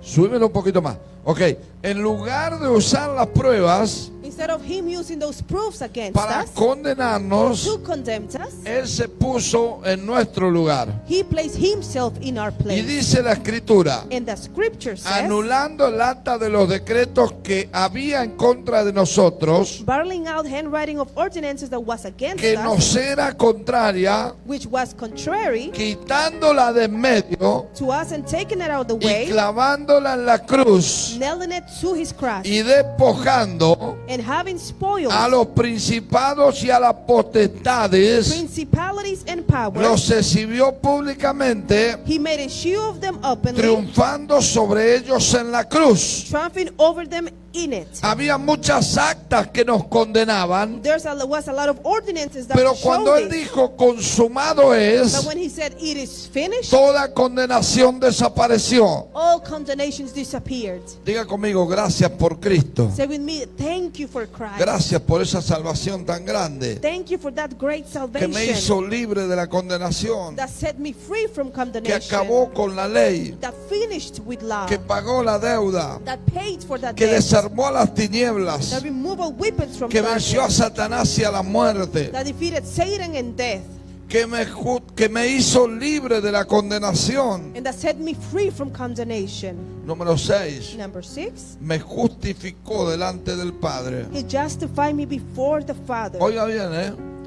Súbelo un poquito más. Ok, en lugar de usar las pruebas instead of him using those proofs against para us, condenarnos, to condemn us, Él se puso en nuestro lugar. he placed himself in our Y place. dice la Escritura, And the scripture says, anulando el acta de los decretos que había en contra de nosotros, barling out handwriting of ordinances that was against que us, nos era contraria, which was contrary quitándola de en medio to us and taking it out of the y way, clavándola en la cruz nailing it to his cross, y despojando and having spoiled a los principados y a las potestades, principalities and powers, los exhibió públicamente, he made a show of them openly, triunfando sobre ellos en la cruz. triumphing over them in it. Había muchas actas que nos condenaban, Was a lot of ordinances that pero showed cuando Él it. dijo consumado But es, when he said it is finished, toda condenación desapareció. all condemnations disappeared. Diga conmigo, gracias por Cristo. Say with me, thank you for Christ. Gracias por esa salvación tan grande Thank you for that great que me salvation hizo libre de la condenación, that set me free from que condemnation, acabó con la ley, that finished with law, que pagó la deuda, that paid for that que debt, desarmó a las tinieblas, that removed all weapons from que venció a darkness, Satanás y a la muerte, that defeated Satan and death, que me hizo libre de la condenación. and that set me free from condemnation. Número 6. Number 6, Me justificó delante del Padre. he justified me before the Father. Oiga bien,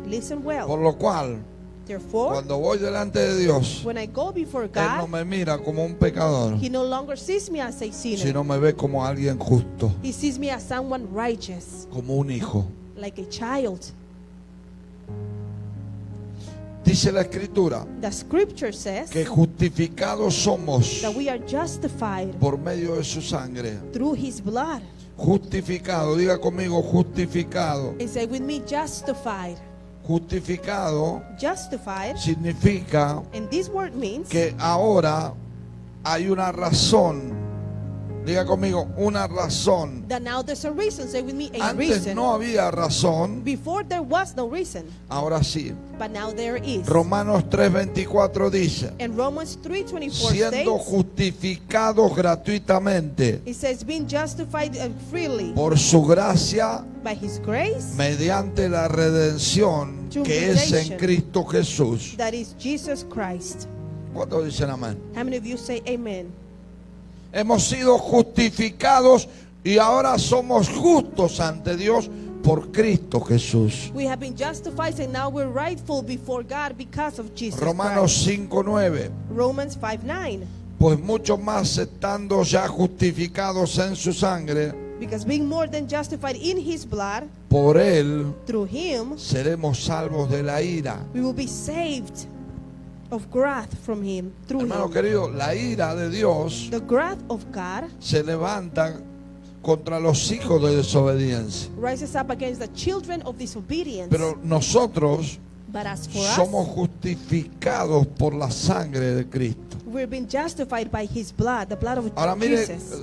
Listen well. por lo cual, Therefore, cuando voy delante de Dios, when I go before Él no God, me mira como un pecador, he no longer sees me as a sinner. sino me ve como alguien justo, He sees me as someone righteous, como un hijo. like a child. Dice la Escritura The scripture says que justificados somos that we are justified por medio de su sangre. through his blood. Justificado, diga conmigo, justificado. And say with me, justified. Justificado Justified. significa And this word means que ahora hay una razón. Diga conmigo, una razón. that now there's a reason. Say with me, a Antes reason. no había razón, Before there was no reason, ahora sí. but now there is. Romanos 3:24 dice, And Romans 3:24 siendo states, justificados gratuitamente it says being justified freely por su gracia by his grace, mediante la redención que es en Cristo Jesús. that is Jesus Christ. ¿Cuántos dicen amén? How many of you say amen? Hemos sido justificados y ahora somos justos ante Dios por Cristo Jesús. We have been justified and now we're rightful before God because of Jesus Romanos Christ. 5:9. Romans 5:9. Pues mucho más estando ya justificados en su sangre, Because being more than justified in his blood, por Él through him, seremos salvos de la ira. we will be saved of wrath from him. Through Hermano him. querido, la ira de Dios The wrath of God se levanta contra los hijos de desobediencia. rises up against the children of disobedience. Pero nosotros But as for somos us, justificados por la sangre de Cristo. we're being justified by his blood, the blood of Ahora mire Jesus.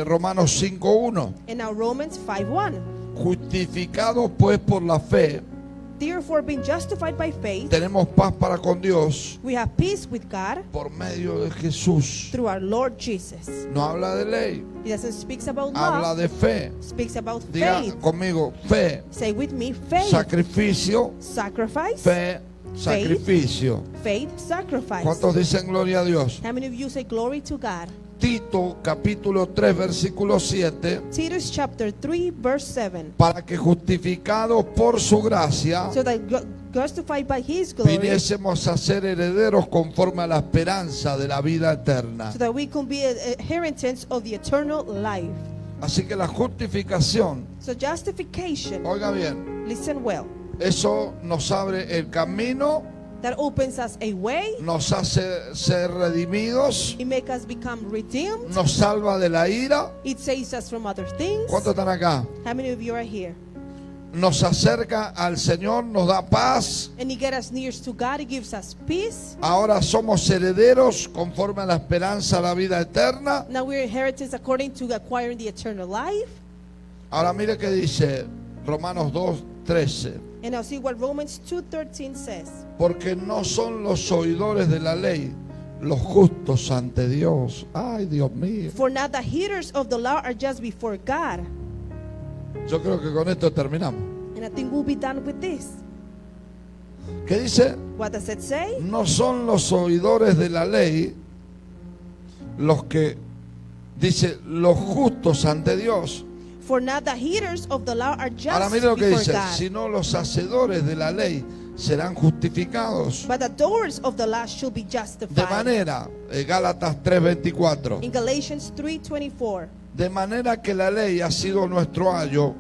Romanos 5:1. And now Romans 5:1. Justificados pues por la fe, Therefore, being justified by faith, tenemos paz para con Dios we have peace with God por medio de Jesús. through our Lord Jesus. No habla de ley, He doesn't speak about habla law, de fe. speaks about Diga faith. conmigo, fe, Say with me, faith, sacrificio, sacrifice, fe, sacrificio. faith, sacrifice. ¿Cuántos dicen gloria a Dios? How many of you say glory to God? Tito capítulo 3 versículo 7, Titus chapter 3 verse 7. para que justificados por su gracia So that justified by his glory, viniésemos a ser herederos conforme a la esperanza de la vida eterna. so that we can be an inheritance of the eternal life. Así que la justificación, So justification, oiga bien, listen well, eso nos abre el camino, that opens us a way. nos hace ser redimidos, It makes us become redeemed. nos salva de la ira. It saves us from other things. ¿Cuántos están acá? How many of you are here? Nos acerca al Señor, nos da paz. And He gets us near to God. He gives us peace. Ahora somos herederos conforme a la esperanza de la vida eterna. Now we're inheritance according to acquiring the eternal life. Ahora mire que dice Romanos 2:13. And now see what Romans 2:13 says. Porque no son los oidores de la ley los justos ante Dios. Ay, Dios mío. For not the hearers of the law are just before God. Yo creo que con esto terminamos. And I think we'll be done with this. ¿Qué dice? What does it say? No son los oidores de la ley los que, dice, los justos ante Dios. For not the hearers of the law are just Ahora mire lo que before dice, God. sino los hacedores de la ley serán justificados. But the doers of the law should be De justified. manera, Gálatas 3:24, In Galatians 3:24. de manera que la ley ha sido nuestro ayo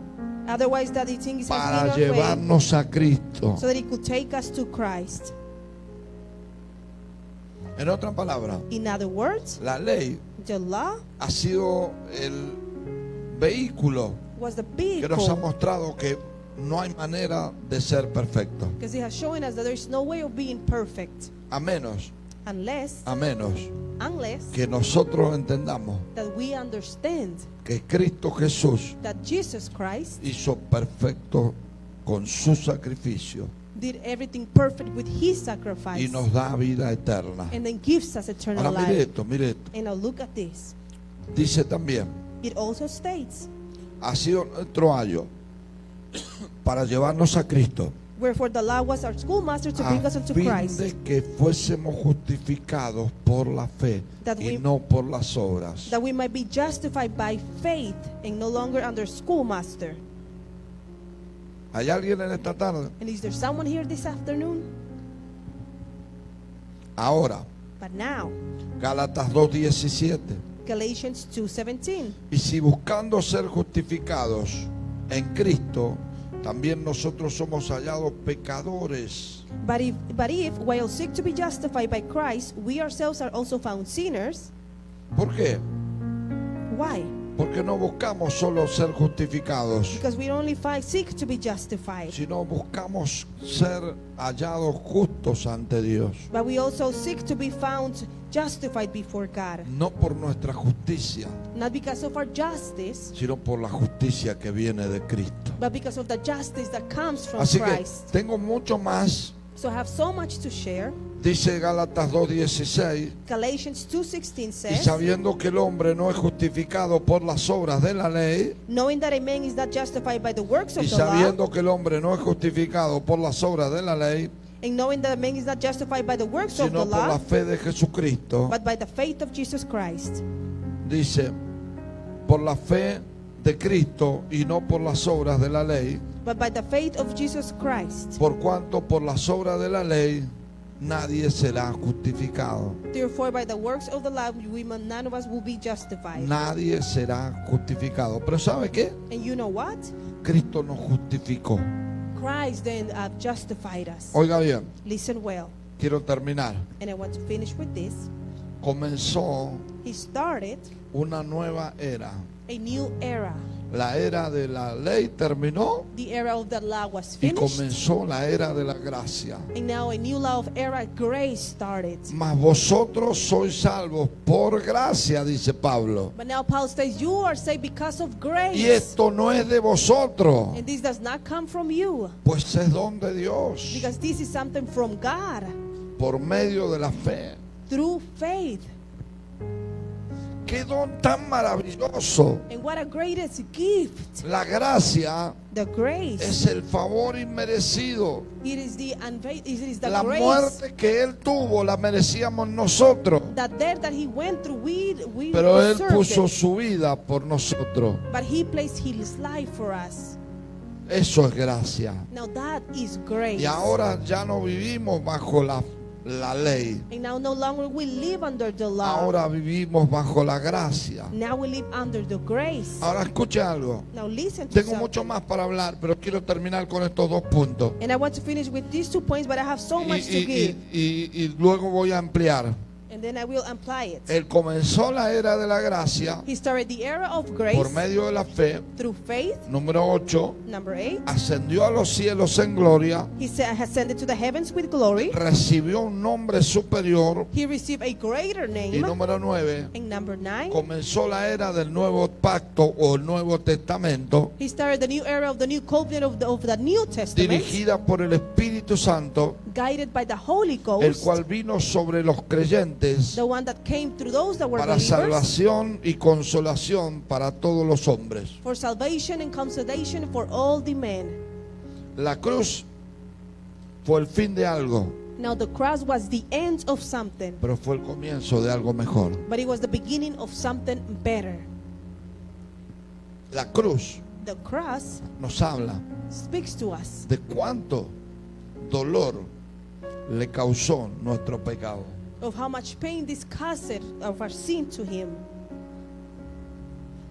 Otherwise that the thing is para our way, llevarnos a Cristo. so that it could take us to Christ. En otras palabras, In other words, la ley the law ha sido el vehículo was the que nos ha vehicle, mostrado que no hay manera de ser perfecto. because it has shown us that there is no way of being perfect A menos unless que nosotros entendamos that we understand que Cristo Jesús that Jesus Christ hizo perfecto con su sacrificio did everything perfect with his y sacrifice nos da vida eterna. and then gives us eternal Ahora mire life. esto, mire esto. And now look at this. Dice también, It also states, ha sido nuestro ayo para llevarnos a Cristo, wherefore the law was our schoolmaster to bring a us unto fin Christ, de que fuésemos justificados por la fe That y we- no por las obras. that we might be justified by faith and no longer under schoolmaster. ¿Hay alguien en esta tarde? And is there someone here this afternoon? Ahora, But now, Gálatas 2:17. Galatians 2:17. Y si buscando ser justificados en Cristo, también nosotros somos hallados pecadores. But if while seek to be justified by Christ, we ourselves are also found sinners, ¿Por qué? why? Porque no buscamos solo ser justificados, Because we only seek to be justified, sino buscamos ser hallados justos ante Dios. but we also seek to be found justified before God, No por nuestra justicia, not because of our justice, sino por la justicia que viene de Cristo. but because of the justice that comes from Así que Christ. tengo mucho más. So I have so much to share. Dice Gálatas 2:16. Galatians 2:16 Y says, sabiendo que el hombre no es justificado por las obras de la ley, knowing that a man is not justified by the works of y the law, sabiendo que el hombre no es justificado por las obras de la ley, and knowing that a man is not justified by the works of the sino por la law, fe de Jesucristo, but by the faith of Jesus Christ. dice, por la fe de Cristo y no por las obras de la ley, But by the faith of Jesus Christ. por cuanto por las obras de la ley nadie será justificado. Therefore, by the works of the law, none of us will be justified. Nadie será justificado. Pero ¿sabe qué? And you know what? Cristo nos justificó. Christ then justified us. Oiga bien, Listen well. quiero terminar. And I want to finish with this. Comenzó He started una nueva era. a new era. La era de la ley terminó The era of the law was y finished. comenzó la era de la gracia. And now a new law of era grace started. Mas vosotros sois salvos por gracia, dice Pablo. But now Paul says you are saved because of grace. Y esto no es de vosotros, And this does not come from you. pues es don de Dios, Because this is something from God por medio de la fe. through faith. Qué don tan maravilloso. And what a greatest gift. La gracia The grace. es el favor inmerecido. It is the La grace. muerte que él tuvo la merecíamos nosotros, That death that he went through, we pero él deserved puso it. su vida por nosotros. But he placed his life for us. Eso es gracia. Now that is grace. Y ahora ya no vivimos bajo la ley. And now no longer we live under the law. Ahora vivimos bajo la gracia. Now we live under the grace. Ahora escuche algo. Now listen to Tengo something. mucho más para hablar, pero quiero terminar con estos dos puntos. And I want to finish with these 2 points, but I have so much to give. Y luego voy a ampliar. And then I will apply it. Él comenzó la era de la gracia He started the era of grace por medio de la fe. through faith. Número 8. Number 8. Ascendió a los cielos en gloria. He ascended to the heavens with glory. Recibió un nombre superior. He received a greater Y name. número 9. And number 9. Comenzó la era del nuevo pacto o el Nuevo Testamento, He started the new era of the new covenant of the New Testament, dirigida por el Espíritu Santo, guided by the Holy el Ghost, cual vino sobre los creyentes the one that came through those that were para believers, salvación y consolación para todos los hombres. for salvation and consolation for all the men. La cruz fue el fin de algo, Now the cross was the end of something, pero fue el comienzo de algo mejor. but it was the beginning of something better. La cruz The cross nos habla speaks to us de cuánto dolor le causó nuestro pecado. of how much pain this caused of our sin to him.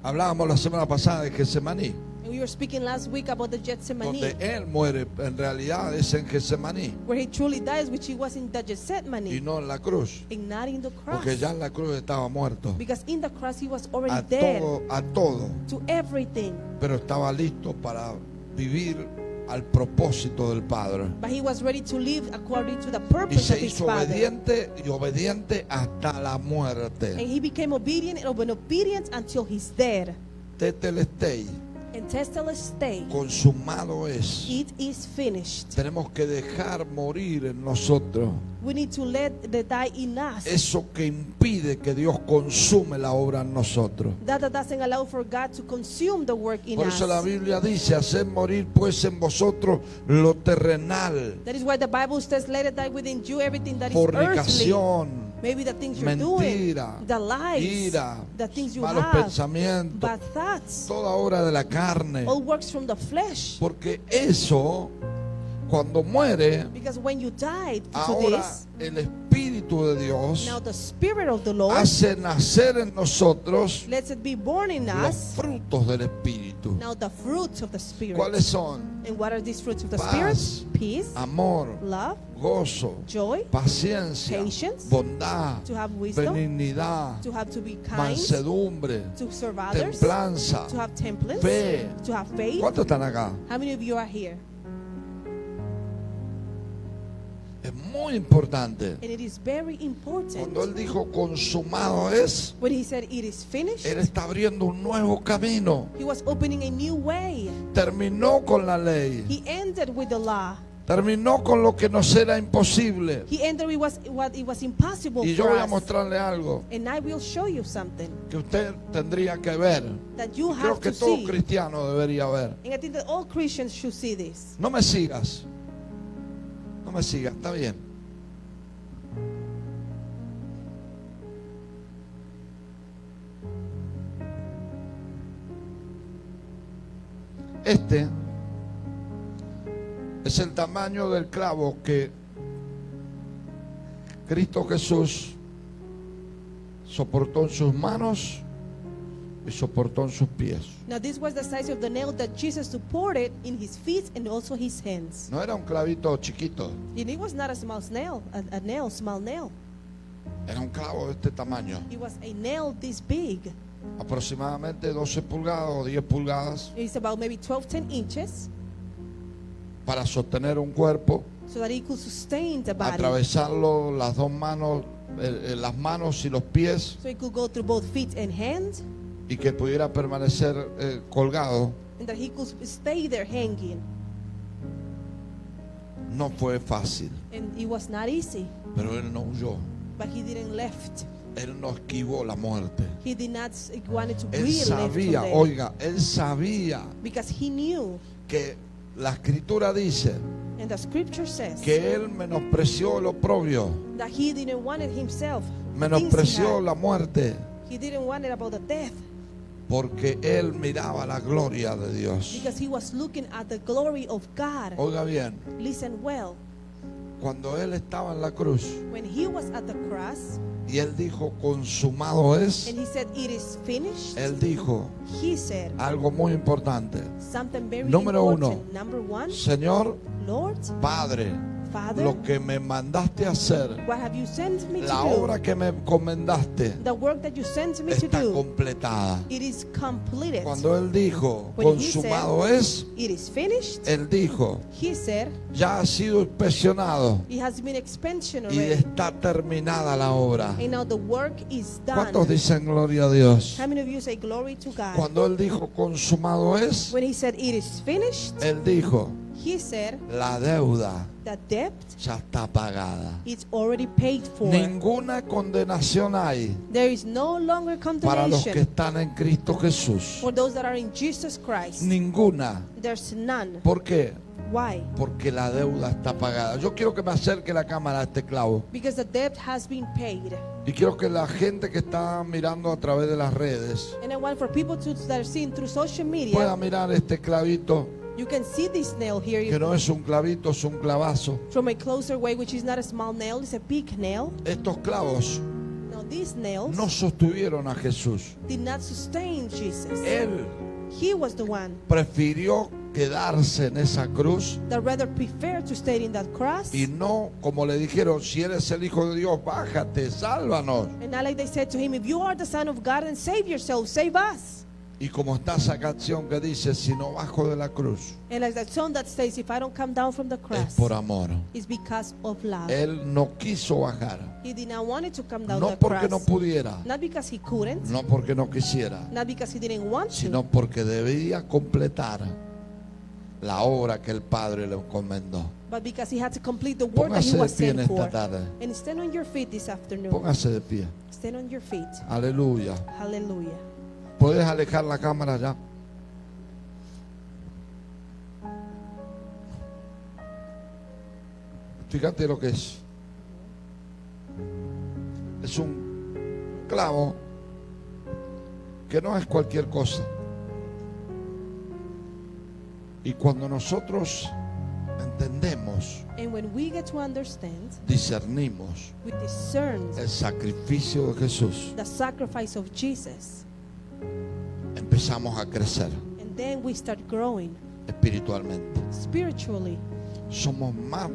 Hablábamos la semana pasada de Getsemaní, And we were speaking last week about the Gethsemane, donde él muere, en realidad es en Getsemaní where he truly dies, which he was in the y Gethsemane, no en la cruz, and not in the cross. porque ya en la cruz estaba muerto Because in the cross he was already a dead todo, to everything. pero estaba listo para vivir al propósito del Padre. But he was ready to live according to the Y purpose se of his hizo Father. obediente hasta la And muerte. he became obedient and obedient until he's dead. Tetelestai, And Testelestai, consumado es. it is finished. Tenemos que dejar morir en nosotros We need to let the die in us. eso que impide que Dios consume la obra en nosotros. That doesn't allow for God to consume the work in Por eso la us. Biblia dice: haced morir pues en vosotros lo terrenal, That is why the Bible says, let it die within you everything that is earthly. fornicación, Maybe the things you're mentira, doing, the lies, ira, the things you malos have, pensamientos, bad thoughts, toda obra de la carne. all works from the flesh. Porque eso, cuando muere, Because when you died to ahora this, el Espíritu de Dios now the Spirit of the Lord hace nacer en nosotros lets it be born in los us. frutos del Espíritu. Now the fruits of the Spirit. ¿Cuáles son? And what are these fruits of the Paz, Spirit? Peace, Amor, love, gozo, joy, paciencia, patience, bondad, to have wisdom, benignidad, to be kind, mansedumbre, to serve others, templanza, to have temperance, fe. to have faith. ¿Cuántos están acá? How many of you are here? Es muy importante. And it is very important. Cuando Él dijo consumado es, When he said it is finished, Él está abriendo un nuevo camino. he was opening a new way. Terminó con la ley. He ended with the law. Terminó con lo que nos era imposible. He ended with what it was impossible Y yo for voy a us. mostrarle algo And I will show you something que usted tendría que ver. that you Creo have que to todo see. cristiano debería ver. And I think that all Christians should see this. No me sigas. No me sigas, está bien. Este es el tamaño del clavo que Cristo Jesús soportó en sus manos y soportó en sus pies. Now this was the size of the nail that Jesus supported in his feet and also his hands. No era un clavito chiquito, And it was not a small nail, a nail, small nail. era un clavo de este tamaño. It was a nail this big. aproximadamente 12 pulgadas o 10 pulgadas It's about maybe 10 inches, para sostener un cuerpo, so that he could sustain the body. atravesarlo las dos manos, las manos y los pies, So he could go through both feet and hands, y que pudiera permanecer colgado. and that he could stay there hanging. No fue fácil, And it was not easy, pero él no huyó, but he didn't left. él no esquivó la muerte. He did not wanted to Él really left from sabía, there, oiga, él sabía because he knew, que la escritura dice and the scripture says que él menospreció el oprobio, that he didn't want it himself. things he menospreció had. la muerte, He didn't want it about the death, porque él miraba la gloria de Dios. because he was looking at the glory of God. Oiga bien, Listen well. cuando él estaba en la cruz When he was at the cross y él dijo consumado es, and he said it is finished, él dijo he said algo muy importante: something very Número important. 1, Number one, Señor Lord, Padre, Father, lo que me mandaste a hacer, what have you sent me la to obra que me encomendaste, do? The work that you sent me to está do, completada. it is completed. Cuando él dijo When he said, consumado es, it is finished, él dijo he said ya ha sido inspeccionado it has been expansion y already, está terminada la obra. and now the work is ¿Cuántos done. dicen gloria a Dios? How many of you say glory to God? Cuando él dijo consumado es, When he said it is finished, él dijo he said la deuda the debt ya está pagada. is already paid for. Ninguna condenación hay There is no longer para los que condemnation están en Cristo Jesús. for those that are in Jesus Christ. Ninguna. There's none. ¿Por qué? Why? Porque la deuda está pagada. Yo quiero que me acerque la cámara a este clavo. Because the debt has been paid. Y quiero que la gente que está mirando a través de las redes And I want for people that are seeing through social pueda media, mirar este clavito, you can see this nail here que no es un clavito, es un clavazo. from a closer way, which is not a small nail, it's a big nail. Estos clavos Now these nails no sostuvieron a Jesús. did not sustain Jesus. Él He was the one prefirió quedarse en esa cruz that rather preferred to stay in that cross. y no, como le dijeron, si eres el Hijo de Dios, bájate, sálvanos. And not like they said to him, if you are the Son of God, then save yourself, save us. Y como está esa canción que dice, si no bajo de la cruz, And like that song that says, if I don't come down from the es cross, por amor. it's because of love. Él no quiso bajar, He did not want it to come down no the porque cross. no pudiera, Not because he couldn't, no porque no quisiera, not because he didn't want to, sino porque debía completar la obra que el Padre le encomendó. but because he had to complete the work that he Póngase de was pie en sent esta for. tarde. And stand on your feet this afternoon. Póngase de pie. Stand on your feet. Aleluya. Hallelujah. ¿Puedes alejar la cámara ya? Fíjate lo que es. Es un clavo que no es cualquier cosa. Y cuando nosotros entendemos, And when we get to understand, discernimos we discern el sacrificio de Jesús, the sacrifice of Jesus, empezamos a crecer and then we start growing espiritualmente. spiritually. Somos más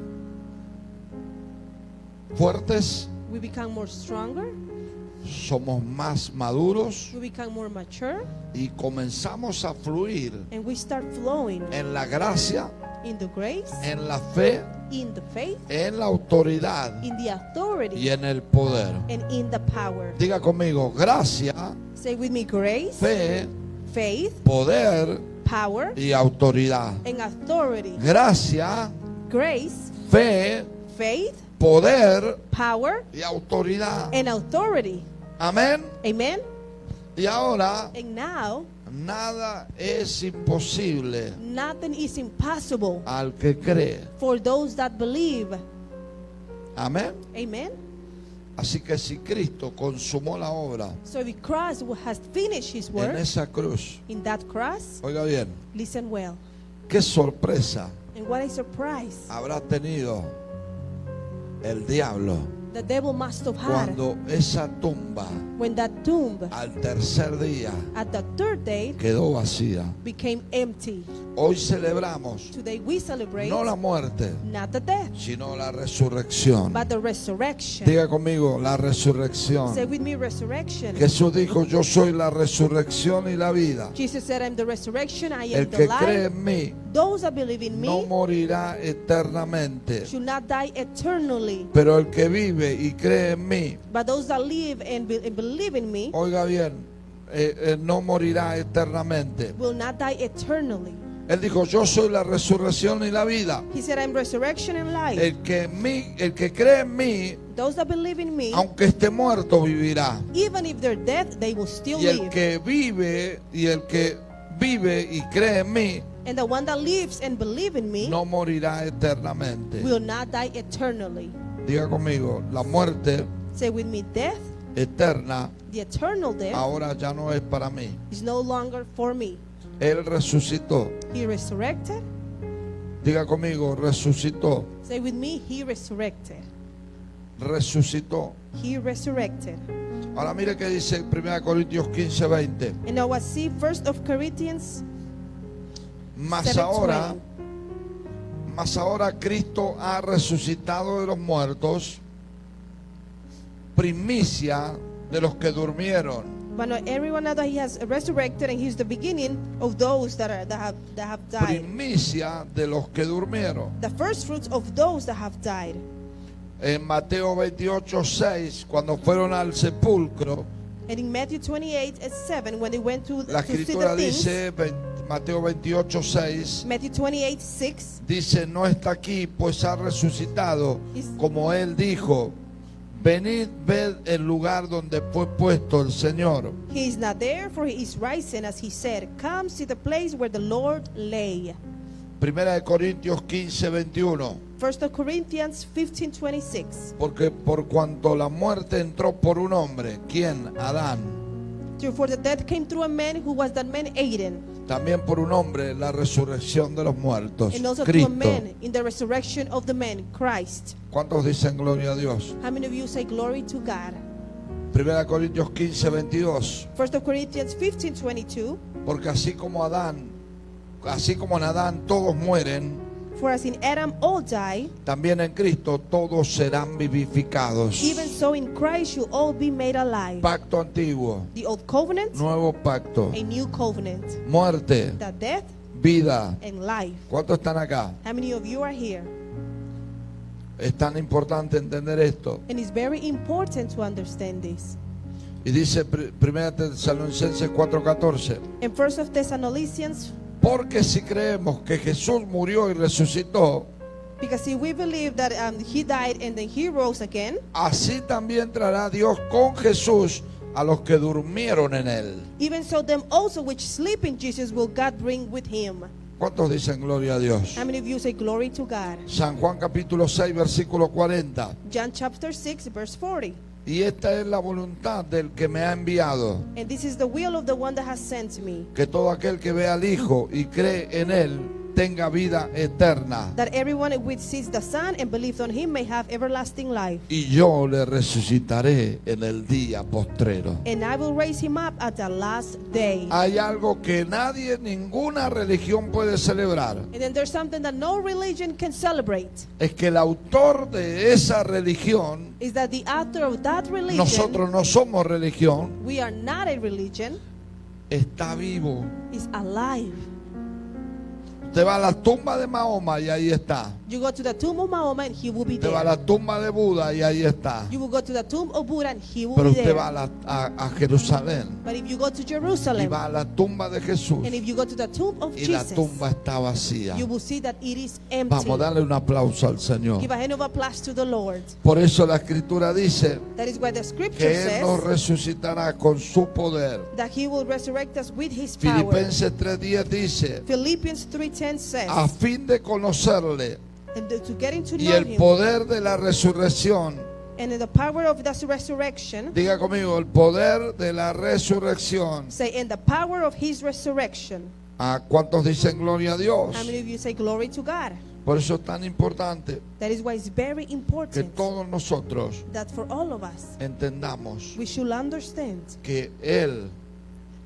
fuertes, We become more stronger, somos más maduros we become more mature, y comenzamos a fluir and we start flowing en la gracia, in the grace, en la fe, in the faith, en la autoridad in the authority, y en el poder. and in the power. Diga conmigo, gracia, Say with me, grace, fe, faith, poder power, y autoridad. and authority. Gracia, Grace, fe, faith, poder power, y autoridad. and authority. Amén. Amen. Y ahora, And now, nada es imposible nothing is impossible al que cree. for those that believe. Amén. Amen. Así que si Cristo consumó la obra So if Christ has finished his en work esa cruz, in that cross, oiga bien, listen well. qué sorpresa And what a surprise habrá tenido el diablo The devil must have had cuando esa tumba when that tomb al tercer día at the third day quedó vacía. became empty. Hoy celebramos Today we celebrate no la muerte, not the death, sino la resurrección. but the resurrection. Diga conmigo, la resurrección. Say with me, resurrection. Jesús dijo, yo soy la resurrección y la vida. Jesus said, I'm the resurrection, I am El the que cree life. en mí Those that believe in no me morirá eternamente. should not die eternally. Pero el que vive y cree en mí, But those that live and believe in me oiga bien, no morirá eternamente. will not die eternally. Él dijo, yo soy la resurrección y la vida. He said, I'm resurrection and life. El que cree en mí, Those that believe in me, aunque esté muerto, vivirá. even if they're dead, they will still Y el live. que vive y cree en mí, And the one that lives and believes in me no morirá eternamente. will not die eternally. Diga conmigo, la muerte Say with me, death, eterna the eternal death, ahora ya no es para mí. is no longer for me. Él resucitó. He resurrected. Diga conmigo, resucitó. Say with me, he resurrected. Resucitó. He resurrected. Ahora mire que dice 1 Corintios 15:20. And now I see 1 of Corinthians Mas 7:20. ahora Cristo ha resucitado de los muertos, primicia de los que durmieron. But now everyone now that he has resurrected, and he's the beginning of those that have died. Primicia de los que durmieron. The first fruits of those that have died. En Mateo 28:6, cuando fueron al sepulcro, And in Matthew 28:7, when they went to la see the escritura things, dice, Mateo 28:6, Matthew 28:6, dice, no está aquí, pues ha resucitado, como él dijo. Venid, ved el lugar donde fue puesto el Señor. he is not there, for he is rising, as he said. Come see the place where the Lord lay. Primera de Corintios 15:21. 1 of Corinthians 15:26. Porque por cuanto la muerte entró por un hombre, ¿quién? Adán. For the death came through a man, who was that man? Adam. También por un hombre la resurrección de los muertos, And also to a Cristo. man in the resurrection of the man, Christ. ¿Cuántos dicen gloria a Dios? How many of you say glory to God? Primera de Corintios 15:22. 1 of Corinthians 15:22. Porque así como en Adán todos mueren, For as in Adam all die, también en Cristo todos serán vivificados. even so in Christ you all be made alive. Pacto antiguo, The old covenant, nuevo pacto, a new covenant. muerte, The death vida. and life. ¿Cuántos están acá? How many of you are here? Es tan importante entender esto. And it's very important to understand this. Y dice 1 Tesalonicenses 4:14. In 1 of Thessalonians, Porque si creemos que Jesús murió y resucitó, because see, we believe that he died and then he rose again, así también traerá Dios con Jesús a los que durmieron en él. even so them also which sleep in Jesus will God bring with him. ¿Cuántos dicen gloria a Dios? How many of you say glory to God? San Juan capítulo 6 versículo 40. John chapter 6 verse 40. Y esta es la voluntad del que me ha enviado, And this is the will of the one that has sent me, que todo aquel que ve al Hijo y cree en él tenga vida eterna, that everyone which sees the Son and believes on him may have everlasting life. y yo le resucitaré en el día postrero. And I will raise him up at the last day. Hay algo que nadie, ninguna religión puede celebrar. And then there's something that no religion can celebrate, Es que el autor de esa religión, is that the author of that religion, nosotros no somos religión, we are not a religion, está vivo. is alive. Usted va a la tumba de Mahoma y ahí está. You go to the tomb of Mahoma and he will be Usted va a there. la tumba de Buda y ahí está. You will go to the tomb of Buddha and he will Pero be usted there. va a Jerusalén But if you go to y Jerusalem va a la tumba de Jesús and if you go to the tomb of y la Jesus, tumba está vacía. you will see that it is empty. Vamos a darle un aplauso al Señor. Give a hand of applause to the Lord. Por eso la escritura dice That is why the scripture que Él nos says resucitará con su poder. that he will resurrect us with his power. Filipenses 3:10 dice, Philippians 3:10 says, a fin de conocerle and to getting to y know el him, poder de la resurrección. and in the power of the resurrection, Diga conmigo, el poder de la resurrección. say, in the power of his resurrection. ¿A cuántos dicen gloria a Dios? How many of you say glory to God? Por eso es tan importante That is why it's very que important todos nosotros that for all of us, entendamos we should understand que Él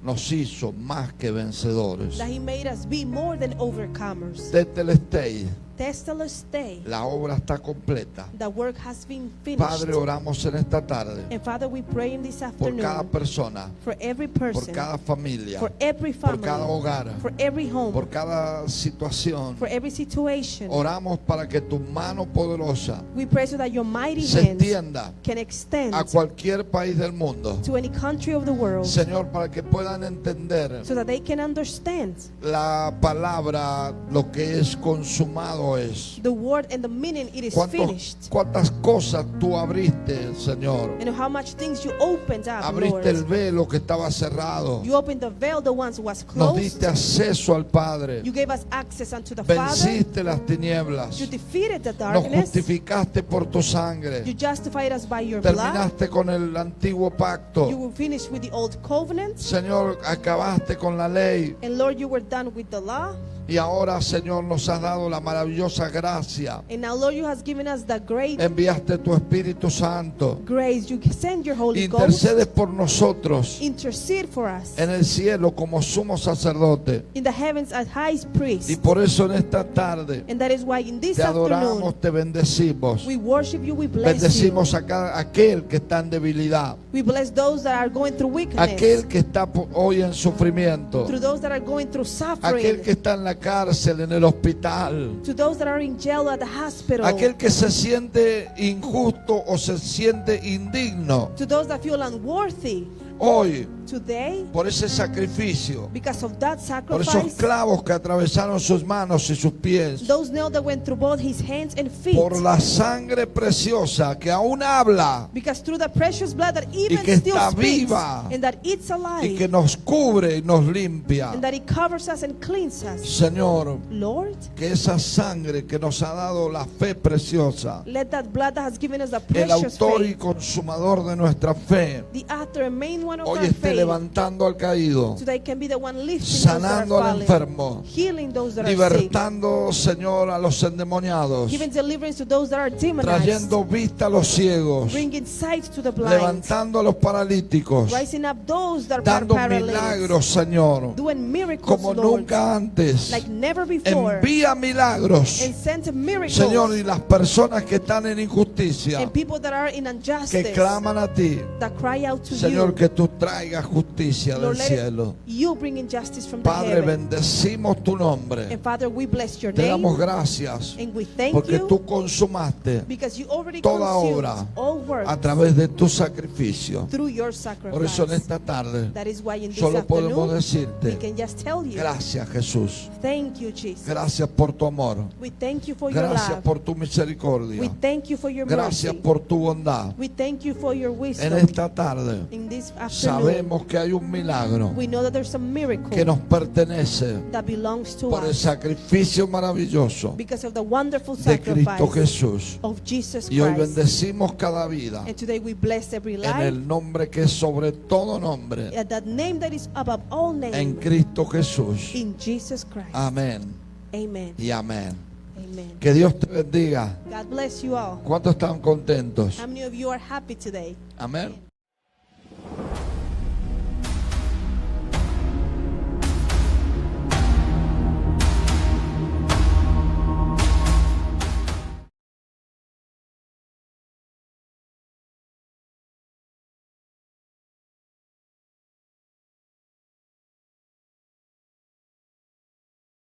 nos hizo más que vencedores. that He made us be more than overcomers. Tetelestai, Testelestai, la obra está completa. the work has been finished. Padre, oramos en esta tarde And Father, we pray in this por cada afternoon persona, for every por person, cada familia, for every por cada family, hogar, for every home, por cada situación. for every situation. Oramos para que tu mano poderosa We pray so that your mighty se hands extienda can extend a cualquier país del mundo. to any country of the world, Señor, para que puedan entender so that they can understand la palabra, lo que es consumado es. the word and the meaning it is finished. ¿Cuántas cosas tú abriste, Señor? And how much things you opened up, Abriste el Lord. velo que estaba cerrado. You opened the veil, the ones was Nos closed. diste acceso al Padre. You gave us access unto the Father. Venciste las tinieblas. You defeated the Nos darkness. justificaste por tu You sangre. justified us by your blood. Terminaste con el antiguo You pacto. were finished with the old covenant. Señor, acabaste con la ley. And Lord, you were done with the law. Y ahora, Señor, nos has dado la maravillosa gracia. And now, Lord, you has given us the great Enviaste tu Espíritu Santo. grace. You send your Holy Ghost. Intercedes por nosotros Intercede for us en el cielo como sumo sacerdote. in the heavens as high Y priest. por eso en esta tarde And that is why in this te adoramos, afternoon, te bendecimos. we worship you, we bless you. Bendecimos a aquel que está en debilidad. We bless those that are going through weakness. Aquel que está hoy en sufrimiento. Through those that are going through Aquel suffering. que está en la cárcel, en el hospital. To those that are in jail at the hospital. Aquel que se siente injusto o se siente indigno. To those that feel unworthy. Hoy, Today, por ese sacrificio, because of that por esos sacrifice, clavos que atravesaron sus manos y sus pies, those nails that went through both his hands and feet, por la sangre preciosa que aún habla because through the precious blood that even que still está speaks, viva, and that it's y alive, que nos cubre y nos limpia. and that it covers us and cleans us. Señor, Lord, que esa sangre que nos ha dado la fe preciosa, let that blood that has given us the el precious autor y faith, consumador de nuestra fe, the author and main one of hoy our esté faith, levantando al caído, so that it can be the one lifting those that are sanando al falling, enfermo, healing those that are sick, libertando, Señor, a los endemoniados, giving deliverance to those that are demonized, trayendo vista a los ciegos, bringing sight to the blind, levantando a los paralíticos, rising up those that are dando paralyzed, milagros, Señor, doing miracles, como Lord, nunca antes. like never before, Envía milagros, and send miracles, Señor, y las personas que están en injusticia, and people that are in que injustice, claman a ti, that cry out to Señor, you, que tú traigas justicia del Lord, let cielo. you bring injustice from the Padre, heaven. bendecimos tu nombre. And Father, we bless your Te name, damos gracias and we thank porque you, tú consumaste because you already toda consumed obra all work a través de tu sacrificio. through your Por eso en sacrifice. esta tarde That is why in this solo podemos afternoon, we decirte can just tell you, gracias, Jesús. thank you, Jesus. Gracias por tu amor. We thank you for your Gracias love. por tu misericordia. We thank you for your Gracias mercy. por tu bondad. We thank you for your En wisdom. esta tarde In this afternoon, sabemos que hay un milagro we know that there's a miracle que nos pertenece that belongs to por el us sacrificio maravilloso because of the wonderful de Cristo sacrifice Jesús. of Jesus Y hoy Christ. bendecimos cada vida And today we bless every en life el nombre que es sobre todo nombre, at that name that is above all en names, Cristo Jesús. in Jesus Christ. Amén Amen. y amén. Amen. Que Dios te bendiga. God bless you all. ¿Cuántos están contentos? How many of you are happy today? Amén.